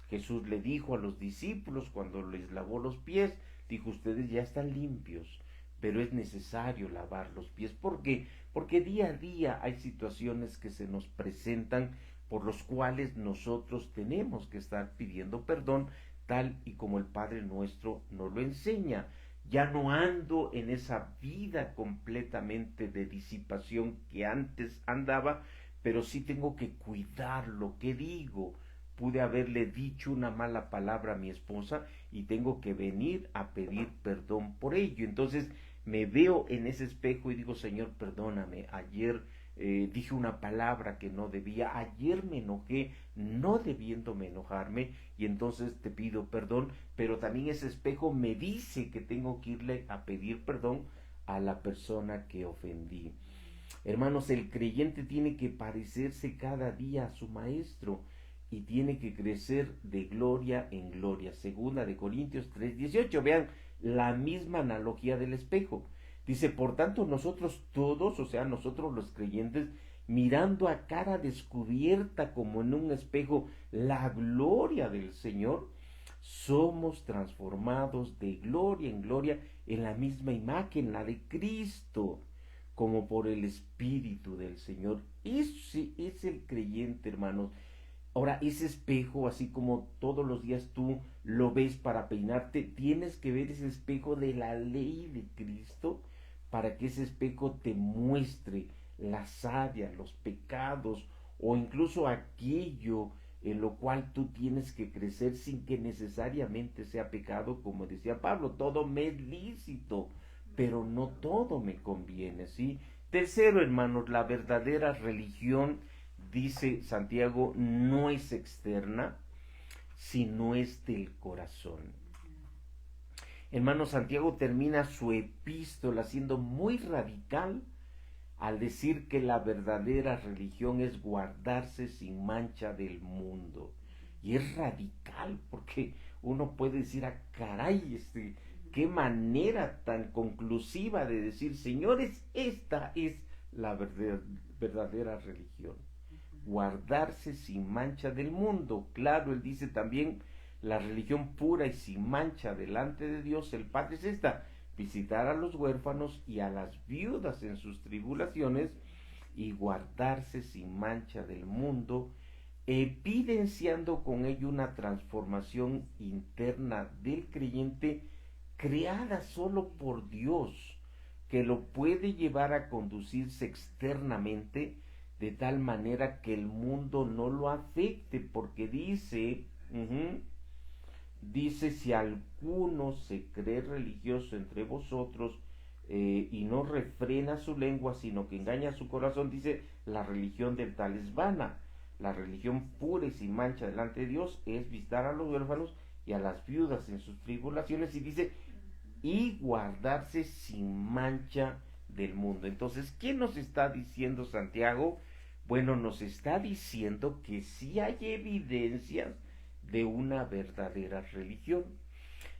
Jesús le dijo a los discípulos cuando les lavó los pies, dijo, ustedes ya están limpios, pero es necesario lavar los pies. ¿Por qué? Porque día a día hay situaciones que se nos presentan por los cuales nosotros tenemos que estar pidiendo perdón, tal y como el Padre nuestro nos lo enseña. Ya no ando en esa vida completamente de disipación que antes andaba, pero sí tengo que cuidar lo que digo. Pude haberle dicho una mala palabra a mi esposa y tengo que venir a pedir perdón por ello. Entonces me veo en ese espejo y digo, Señor, perdóname, ayer dije una palabra que no debía, ayer me enojé no debiéndome enojarme y entonces te pido perdón, pero también ese espejo me dice que tengo que irle a pedir perdón a la persona que ofendí. Hermanos, el creyente tiene que parecerse cada día a su maestro y tiene que crecer de gloria en gloria. Segunda de Corintios 3:18. Vean la misma analogía del espejo. Dice, por tanto nosotros todos, o sea, nosotros los creyentes, mirando a cara descubierta como en un espejo la gloria del Señor, somos transformados de gloria en gloria en la misma imagen, la de Cristo, como por el Espíritu del Señor. Ese es el creyente, hermanos. Ahora, ese espejo, así como todos los días tú lo ves para peinarte, tienes que ver ese espejo de la ley de Cristo para que ese espejo te muestre las áreas, los pecados o incluso aquello en lo cual tú tienes que crecer sin que necesariamente sea pecado, como decía Pablo, todo me es lícito, pero no todo me conviene, ¿sí? Tercero, hermanos, la verdadera religión, dice Santiago, no es externa, si no es del corazón. Hermano, Santiago termina su epístola siendo muy radical al decir que la verdadera religión es guardarse sin mancha del mundo. Y es radical porque uno puede decir, ah, caray, qué manera tan conclusiva de decir, señores, esta es la verdadera religión. Guardarse sin mancha del mundo. Claro, él dice también, la religión pura y sin mancha delante de Dios el Padre es esta: visitar a los huérfanos y a las viudas en sus tribulaciones y guardarse sin mancha del mundo, evidenciando con ello una transformación interna del creyente creada solo por Dios, que lo puede llevar a conducirse externamente de tal manera que el mundo no lo afecte, porque dice, si alguno se cree religioso entre vosotros y no refrena su lengua, sino que engaña su corazón, dice, la religión del tal es vana. La religión pura y sin mancha delante de Dios es visitar a los huérfanos y a las viudas en sus tribulaciones, y dice, y guardarse sin mancha del mundo. Entonces, ¿qué nos está diciendo Santiago? Bueno, nos está diciendo que sí hay evidencias de una verdadera religión.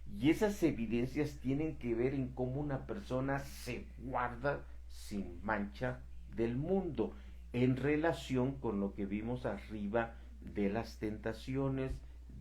Y esas evidencias tienen que ver en cómo una persona se guarda sin mancha del mundo, en relación con lo que vimos arriba de las tentaciones,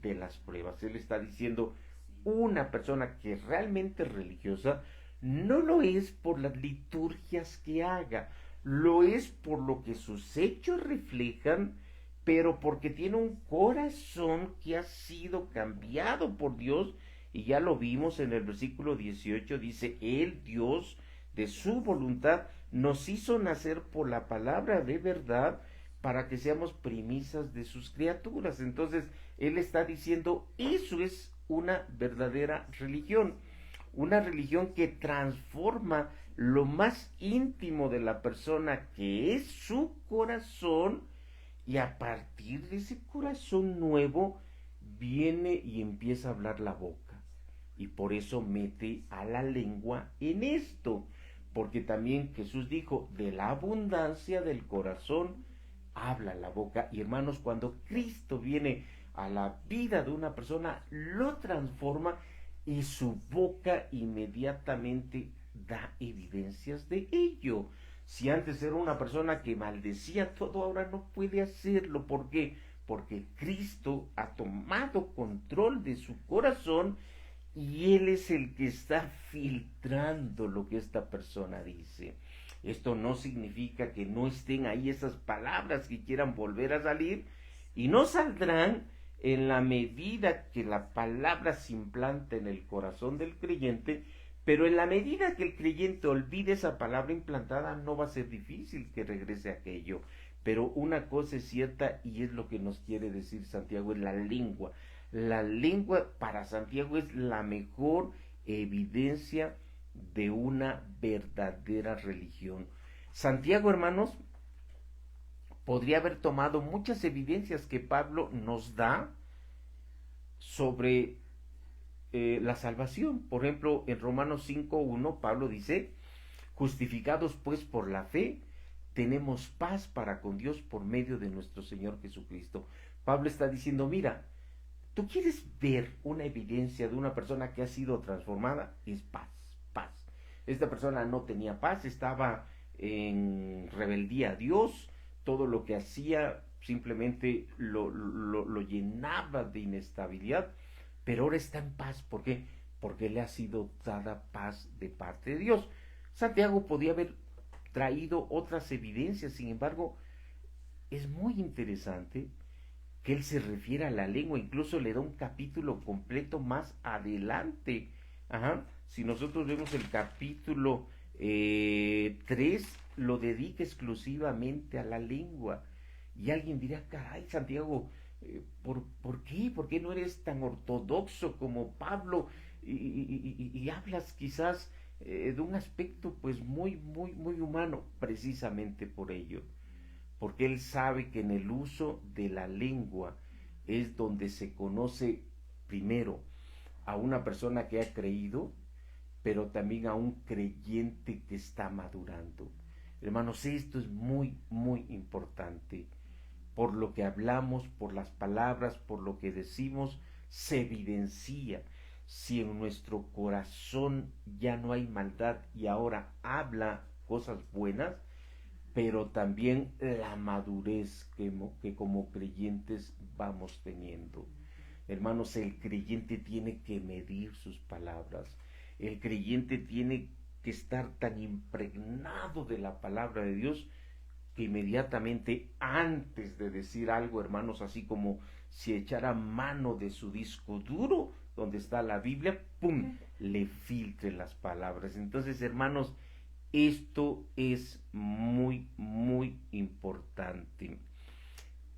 de las pruebas. Él está diciendo, una persona que es realmente religiosa no lo es por las liturgias que haga, lo es por lo que sus hechos reflejan, pero porque tiene un corazón que ha sido cambiado por Dios. Y ya lo vimos en el versículo 18, dice, el Dios de su voluntad nos hizo nacer por la palabra de verdad para que seamos premisas de sus criaturas. Entonces, él está diciendo, eso es una verdadera religión, una religión que transforma lo más íntimo de la persona, que es su corazón, y a partir de ese corazón nuevo viene y empieza a hablar la boca. Y por eso mete a la lengua en esto, porque también Jesús dijo, de la abundancia del corazón habla la boca. Y hermanos, cuando Cristo viene a la vida de una persona, lo transforma, y su boca inmediatamente da evidencias de ello. Si antes era una persona que maldecía todo, ahora no puede hacerlo. ¿Por qué? Porque Cristo ha tomado control de su corazón, y Él es el que está filtrando lo que esta persona dice. Esto no significa que no estén ahí esas palabras que quieran volver a salir, y no saldrán en la medida que la palabra se implanta en el corazón del creyente. Pero en la medida que el creyente olvide esa palabra implantada, no va a ser difícil que regrese aquello. Pero una cosa es cierta, y es lo que nos quiere decir Santiago, es la lengua. La lengua para Santiago es la mejor evidencia de una verdadera religión. Santiago, hermanos, podría haber tomado muchas evidencias que Pablo nos da sobre la salvación. Por ejemplo, en Romanos 5:1 Pablo dice, justificados pues por la fe, tenemos paz para con Dios por medio de nuestro Señor Jesucristo. Pablo está diciendo, mira, tú quieres ver una evidencia de una persona que ha sido transformada, es paz, paz. Esta persona no tenía paz, estaba en rebeldía a Dios, todo lo que hacía simplemente lo llenaba de inestabilidad, pero ahora está en paz. ¿Por qué? Porque le ha sido dada paz de parte de Dios. Santiago podía haber traído otras evidencias, sin embargo, es muy interesante que él se refiere a la lengua, incluso le da un capítulo completo más adelante. Si nosotros vemos el capítulo 3, lo dedica exclusivamente a la lengua. Y alguien dirá, caray, Santiago, ¿por qué? ¿Por qué no eres tan ortodoxo como Pablo y hablas quizás de un aspecto pues muy, muy, muy humano? Precisamente por ello, porque él sabe que en el uso de la lengua es donde se conoce primero a una persona que ha creído, pero también a un creyente que está madurando. Hermanos, esto es muy, muy importante. Por lo que hablamos, por las palabras, por lo que decimos, se evidencia. Si en nuestro corazón ya no hay maldad y ahora habla cosas buenas, pero también la madurez que como creyentes vamos teniendo. Hermanos, el creyente tiene que medir sus palabras. El creyente tiene que estar tan impregnado de la palabra de Dios que inmediatamente antes de decir algo, hermanos, así como si echara mano de su disco duro donde está la Biblia, ¡pum!, le filtre las palabras. Entonces, hermanos, esto es muy, muy importante.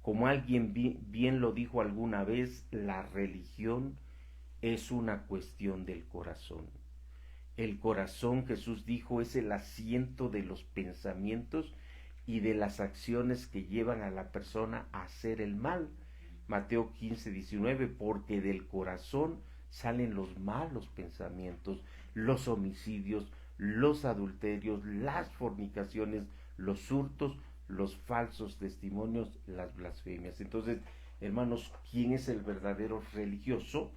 Como alguien bien lo dijo alguna vez, la religión es una cuestión del corazón. El corazón, Jesús dijo, es el asiento de los pensamientos y de las acciones que llevan a la persona a hacer el mal. Mateo 15:19, porque del corazón salen los malos pensamientos, los homicidios, los adulterios, las fornicaciones, los hurtos, los falsos testimonios, las blasfemias. Entonces, hermanos, ¿quién es el verdadero religioso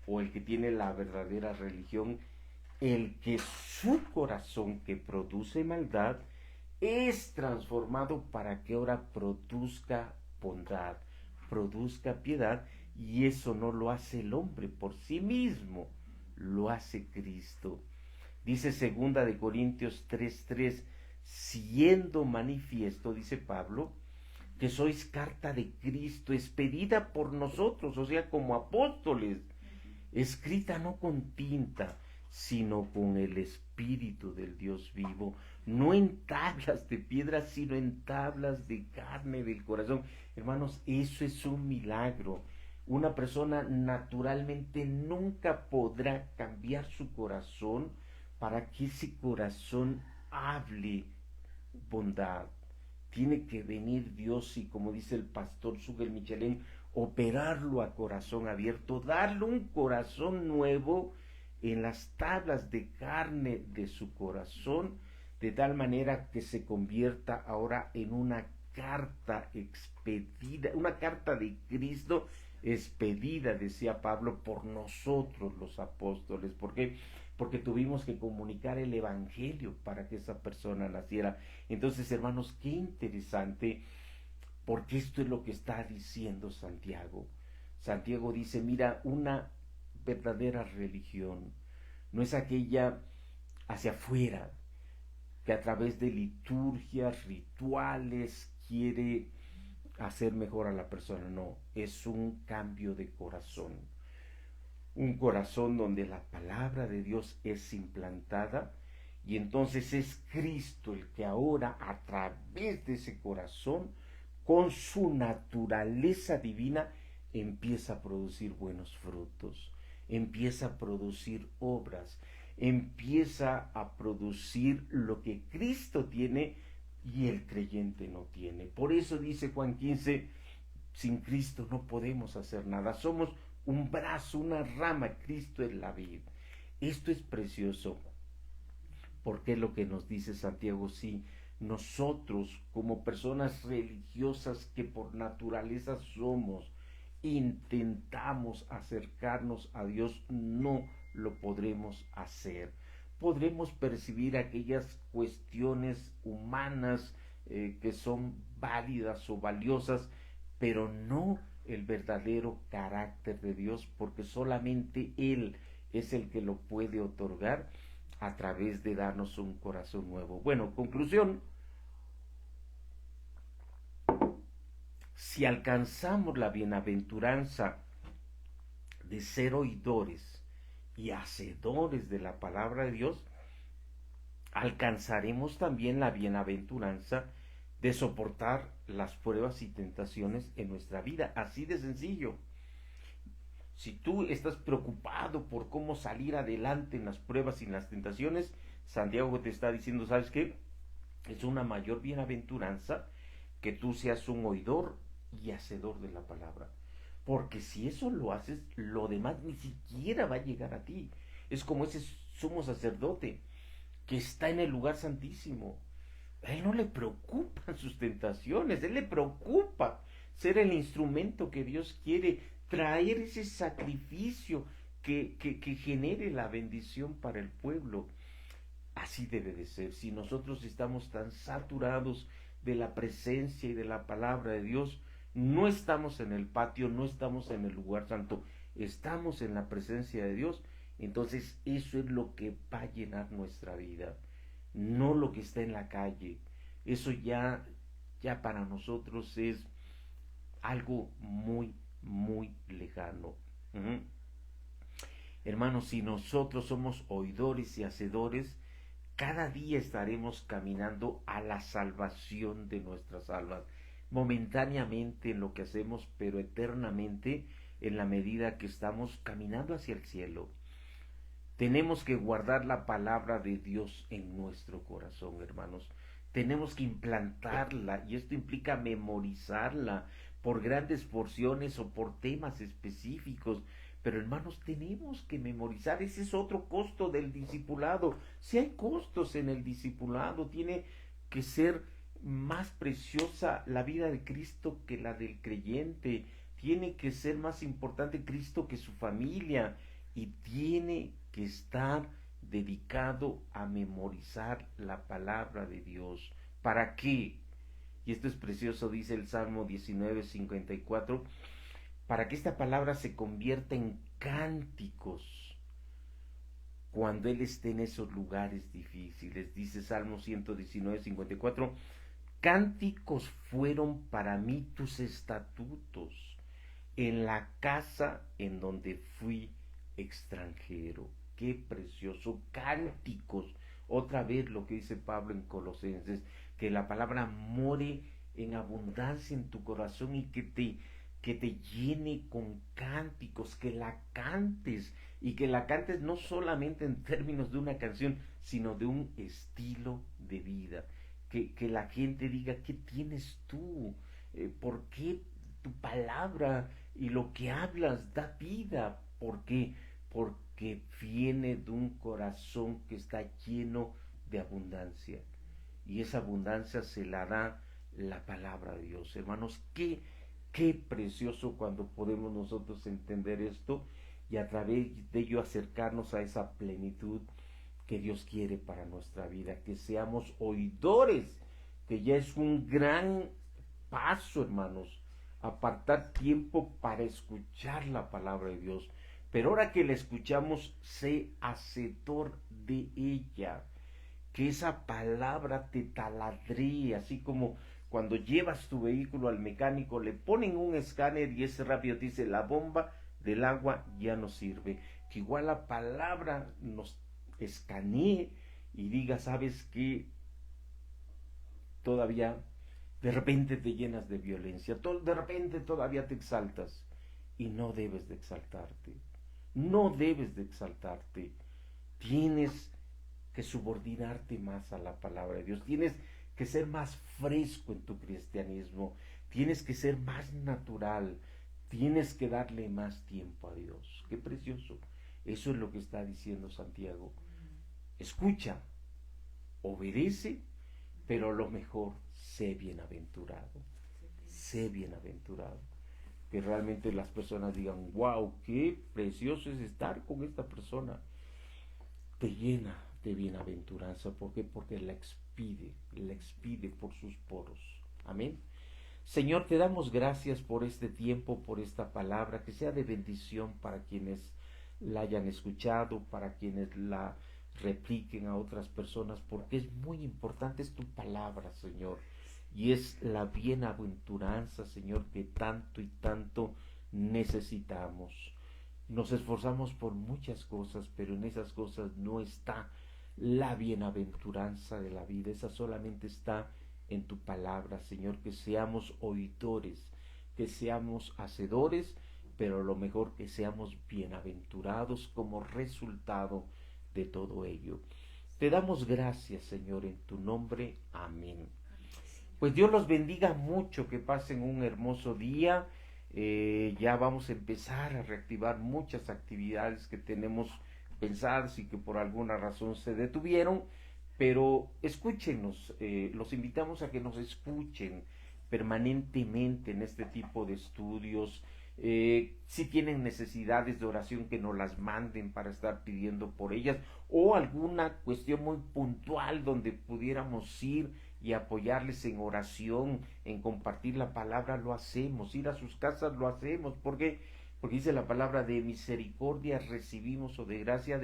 o el que tiene la verdadera religión? El que su corazón, que produce maldad, es transformado para que ahora produzca bondad, produzca piedad, y eso no lo hace el hombre por sí mismo, lo hace Cristo. Dice 2 Corintios 3:3, siendo manifiesto, dice Pablo, que sois carta de Cristo, expedida por nosotros, o sea, como apóstoles, escrita no con tinta, sino con el Espíritu del Dios vivo, no en tablas de piedra, sino en tablas de carne del corazón. Hermanos, eso es un milagro. Una persona naturalmente nunca podrá cambiar su corazón para que ese corazón hable bondad. Tiene que venir Dios y, como dice el pastor Sugel Michelén, operarlo a corazón abierto, darle un corazón nuevo en las tablas de carne de su corazón, de tal manera que se convierta ahora en una carta expedida, una carta de Cristo expedida, decía Pablo, por nosotros los apóstoles. ¿Por qué? Porque tuvimos que comunicar el evangelio para que esa persona naciera. Entonces, hermanos, qué interesante, porque esto es lo que está diciendo Santiago. Santiago dice, mira, una verdadera religión no es aquella hacia afuera, que a través de liturgias, rituales, quiere hacer mejor a la persona. No, es un cambio de corazón. Un corazón donde la palabra de Dios es implantada, y entonces es Cristo el que ahora, a través de ese corazón, con su naturaleza divina, empieza a producir buenos frutos, empieza a producir obras, empieza a producir lo que Cristo tiene y el creyente no tiene. Por eso dice Juan 15, sin Cristo no podemos hacer nada, somos un brazo, una rama, Cristo es la vid. Esto es precioso, porque lo que nos dice Santiago, sí, nosotros como personas religiosas que por naturaleza somos, intentamos acercarnos a Dios, no lo podremos hacer. Podremos percibir aquellas cuestiones humanas que son válidas o valiosas, pero no el verdadero carácter de Dios, porque solamente Él es el que lo puede otorgar a través de darnos un corazón nuevo. Bueno, conclusión, si alcanzamos la bienaventuranza de ser oidores y hacedores de la palabra de Dios, alcanzaremos también la bienaventuranza de soportar las pruebas y tentaciones en nuestra vida. Así de sencillo. Si tú estás preocupado por cómo salir adelante en las pruebas y en las tentaciones, Santiago te está diciendo, ¿sabes qué? Es una mayor bienaventuranza que tú seas un oidor y hacedor de la palabra. porque si eso lo haces, lo demás ni siquiera va a llegar a ti. Es como ese sumo sacerdote que está en el lugar santísimo. A él no le preocupan sus tentaciones, a él le preocupa ser el instrumento que Dios quiere, traer ese sacrificio que genere la bendición para el pueblo. Así debe de ser. Si nosotros estamos tan saturados de la presencia y de la palabra de Dios, no estamos en el patio, no estamos en el lugar santo, estamos en la presencia de Dios, entonces eso es lo que va a llenar nuestra vida, no lo que está en la calle. Eso ya para nosotros es algo muy, muy lejano. Uh-huh. Hermanos, si nosotros somos oidores y hacedores, cada día estaremos caminando a la salvación de nuestras almas, momentáneamente en lo que hacemos, pero eternamente en la medida que estamos caminando hacia el cielo. Tenemos que guardar la palabra de Dios en nuestro corazón, hermanos. Tenemos que implantarla, y esto implica memorizarla por grandes porciones o por temas específicos. Pero hermanos, tenemos que memorizar. Ese es otro costo del discipulado. Si hay costos en el discipulado, tiene que ser más preciosa la vida de Cristo que la del creyente. Tiene que ser más importante Cristo que su familia. Y tiene que estar dedicado a memorizar la palabra de Dios. ¿Para qué? Y esto es precioso, dice el Salmo 19:54, para que esta palabra se convierta en cánticos cuando Él esté en esos lugares difíciles. Dice Salmo 119:54, cánticos fueron para mí tus estatutos en la casa en donde fui extranjero. Qué precioso, cánticos. Otra vez lo que dice Pablo en Colosenses, que la palabra more en abundancia en tu corazón y que te llene con cánticos, que la cantes, y que la cantes no solamente en términos de una canción, sino de un estilo de vida. Que la gente diga, ¿qué tienes tú? ¿Por qué tu palabra y lo que hablas da vida? ¿Por qué? Porque viene de un corazón que está lleno de abundancia. Y esa abundancia se la da la palabra de Dios. Hermanos, qué precioso cuando podemos nosotros entender esto y a través de ello acercarnos a esa plenitud que Dios quiere para nuestra vida, que seamos oidores, que ya es un gran paso, hermanos, apartar tiempo para escuchar la palabra de Dios, pero ahora que la escuchamos, sé hacedor de ella, que esa palabra te taladree, así como cuando llevas tu vehículo al mecánico, le ponen un escáner y ese rápido te dice la bomba del agua ya no sirve. Que igual la palabra nos escanee y diga, ¿sabes qué? Todavía de repente te llenas de violencia, de repente todavía te exaltas y no debes de exaltarte. No debes de exaltarte. Tienes que subordinarte más a la palabra de Dios. Tienes que ser más fresco en tu cristianismo. Tienes que ser más natural. Tienes que darle más tiempo a Dios. Qué precioso. Eso es lo que está diciendo Santiago. Escucha, obedece, pero lo mejor, sé bienaventurado. Sé bienaventurado. Que realmente las personas digan, wow, qué precioso es estar con esta persona. Te llena de bienaventuranza. ¿Por qué? Porque la expide por sus poros. Amén. Señor, te damos gracias por este tiempo, por esta palabra, que sea de bendición para quienes la hayan escuchado, para quienes la repliquen a otras personas, porque es muy importante, es tu palabra, Señor, y es la bienaventuranza, Señor, que tanto y tanto necesitamos. Nos esforzamos por muchas cosas, pero en esas cosas no está la bienaventuranza de la vida, esa solamente está en tu palabra, Señor, que seamos oidores, que seamos hacedores, pero lo mejor que seamos bienaventurados como resultado de todo ello. Te damos gracias, Señor, en tu nombre. Amén. Pues Dios los bendiga mucho, que pasen un hermoso día Ya vamos a empezar a reactivar muchas actividades que tenemos pensadas y que por alguna razón se detuvieron, pero escúchenos, los invitamos a que nos escuchen permanentemente en este tipo de estudios. Si tienen necesidades de oración, que nos las manden para estar pidiendo por ellas, o alguna cuestión muy puntual donde pudiéramos ir y apoyarles en oración, en compartir la palabra, lo hacemos. Ir a sus casas, lo hacemos. Porque dice la palabra: de misericordia recibimos, o de gracia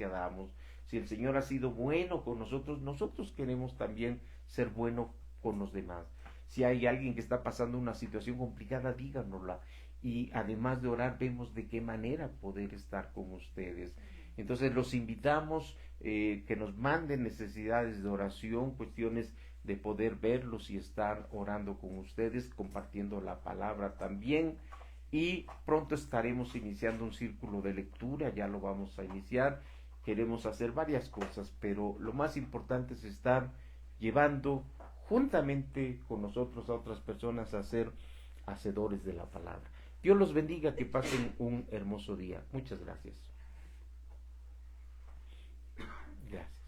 damos. Si el Señor ha sido bueno con nosotros, nosotros queremos también ser buenos con los demás. Si hay alguien que está pasando una situación complicada, díganosla. Y además de orar, vemos de qué manera poder estar con ustedes. Entonces los invitamos, que nos manden necesidades de oración, cuestiones de poder verlos y estar orando con ustedes, compartiendo la palabra también. Y pronto estaremos iniciando un círculo de lectura, ya lo vamos a iniciar. Queremos hacer varias cosas, pero lo más importante es estar llevando juntamente con nosotros a otras personas a ser hacedores de la palabra. Dios los bendiga, que pasen un hermoso día. Muchas gracias. Gracias.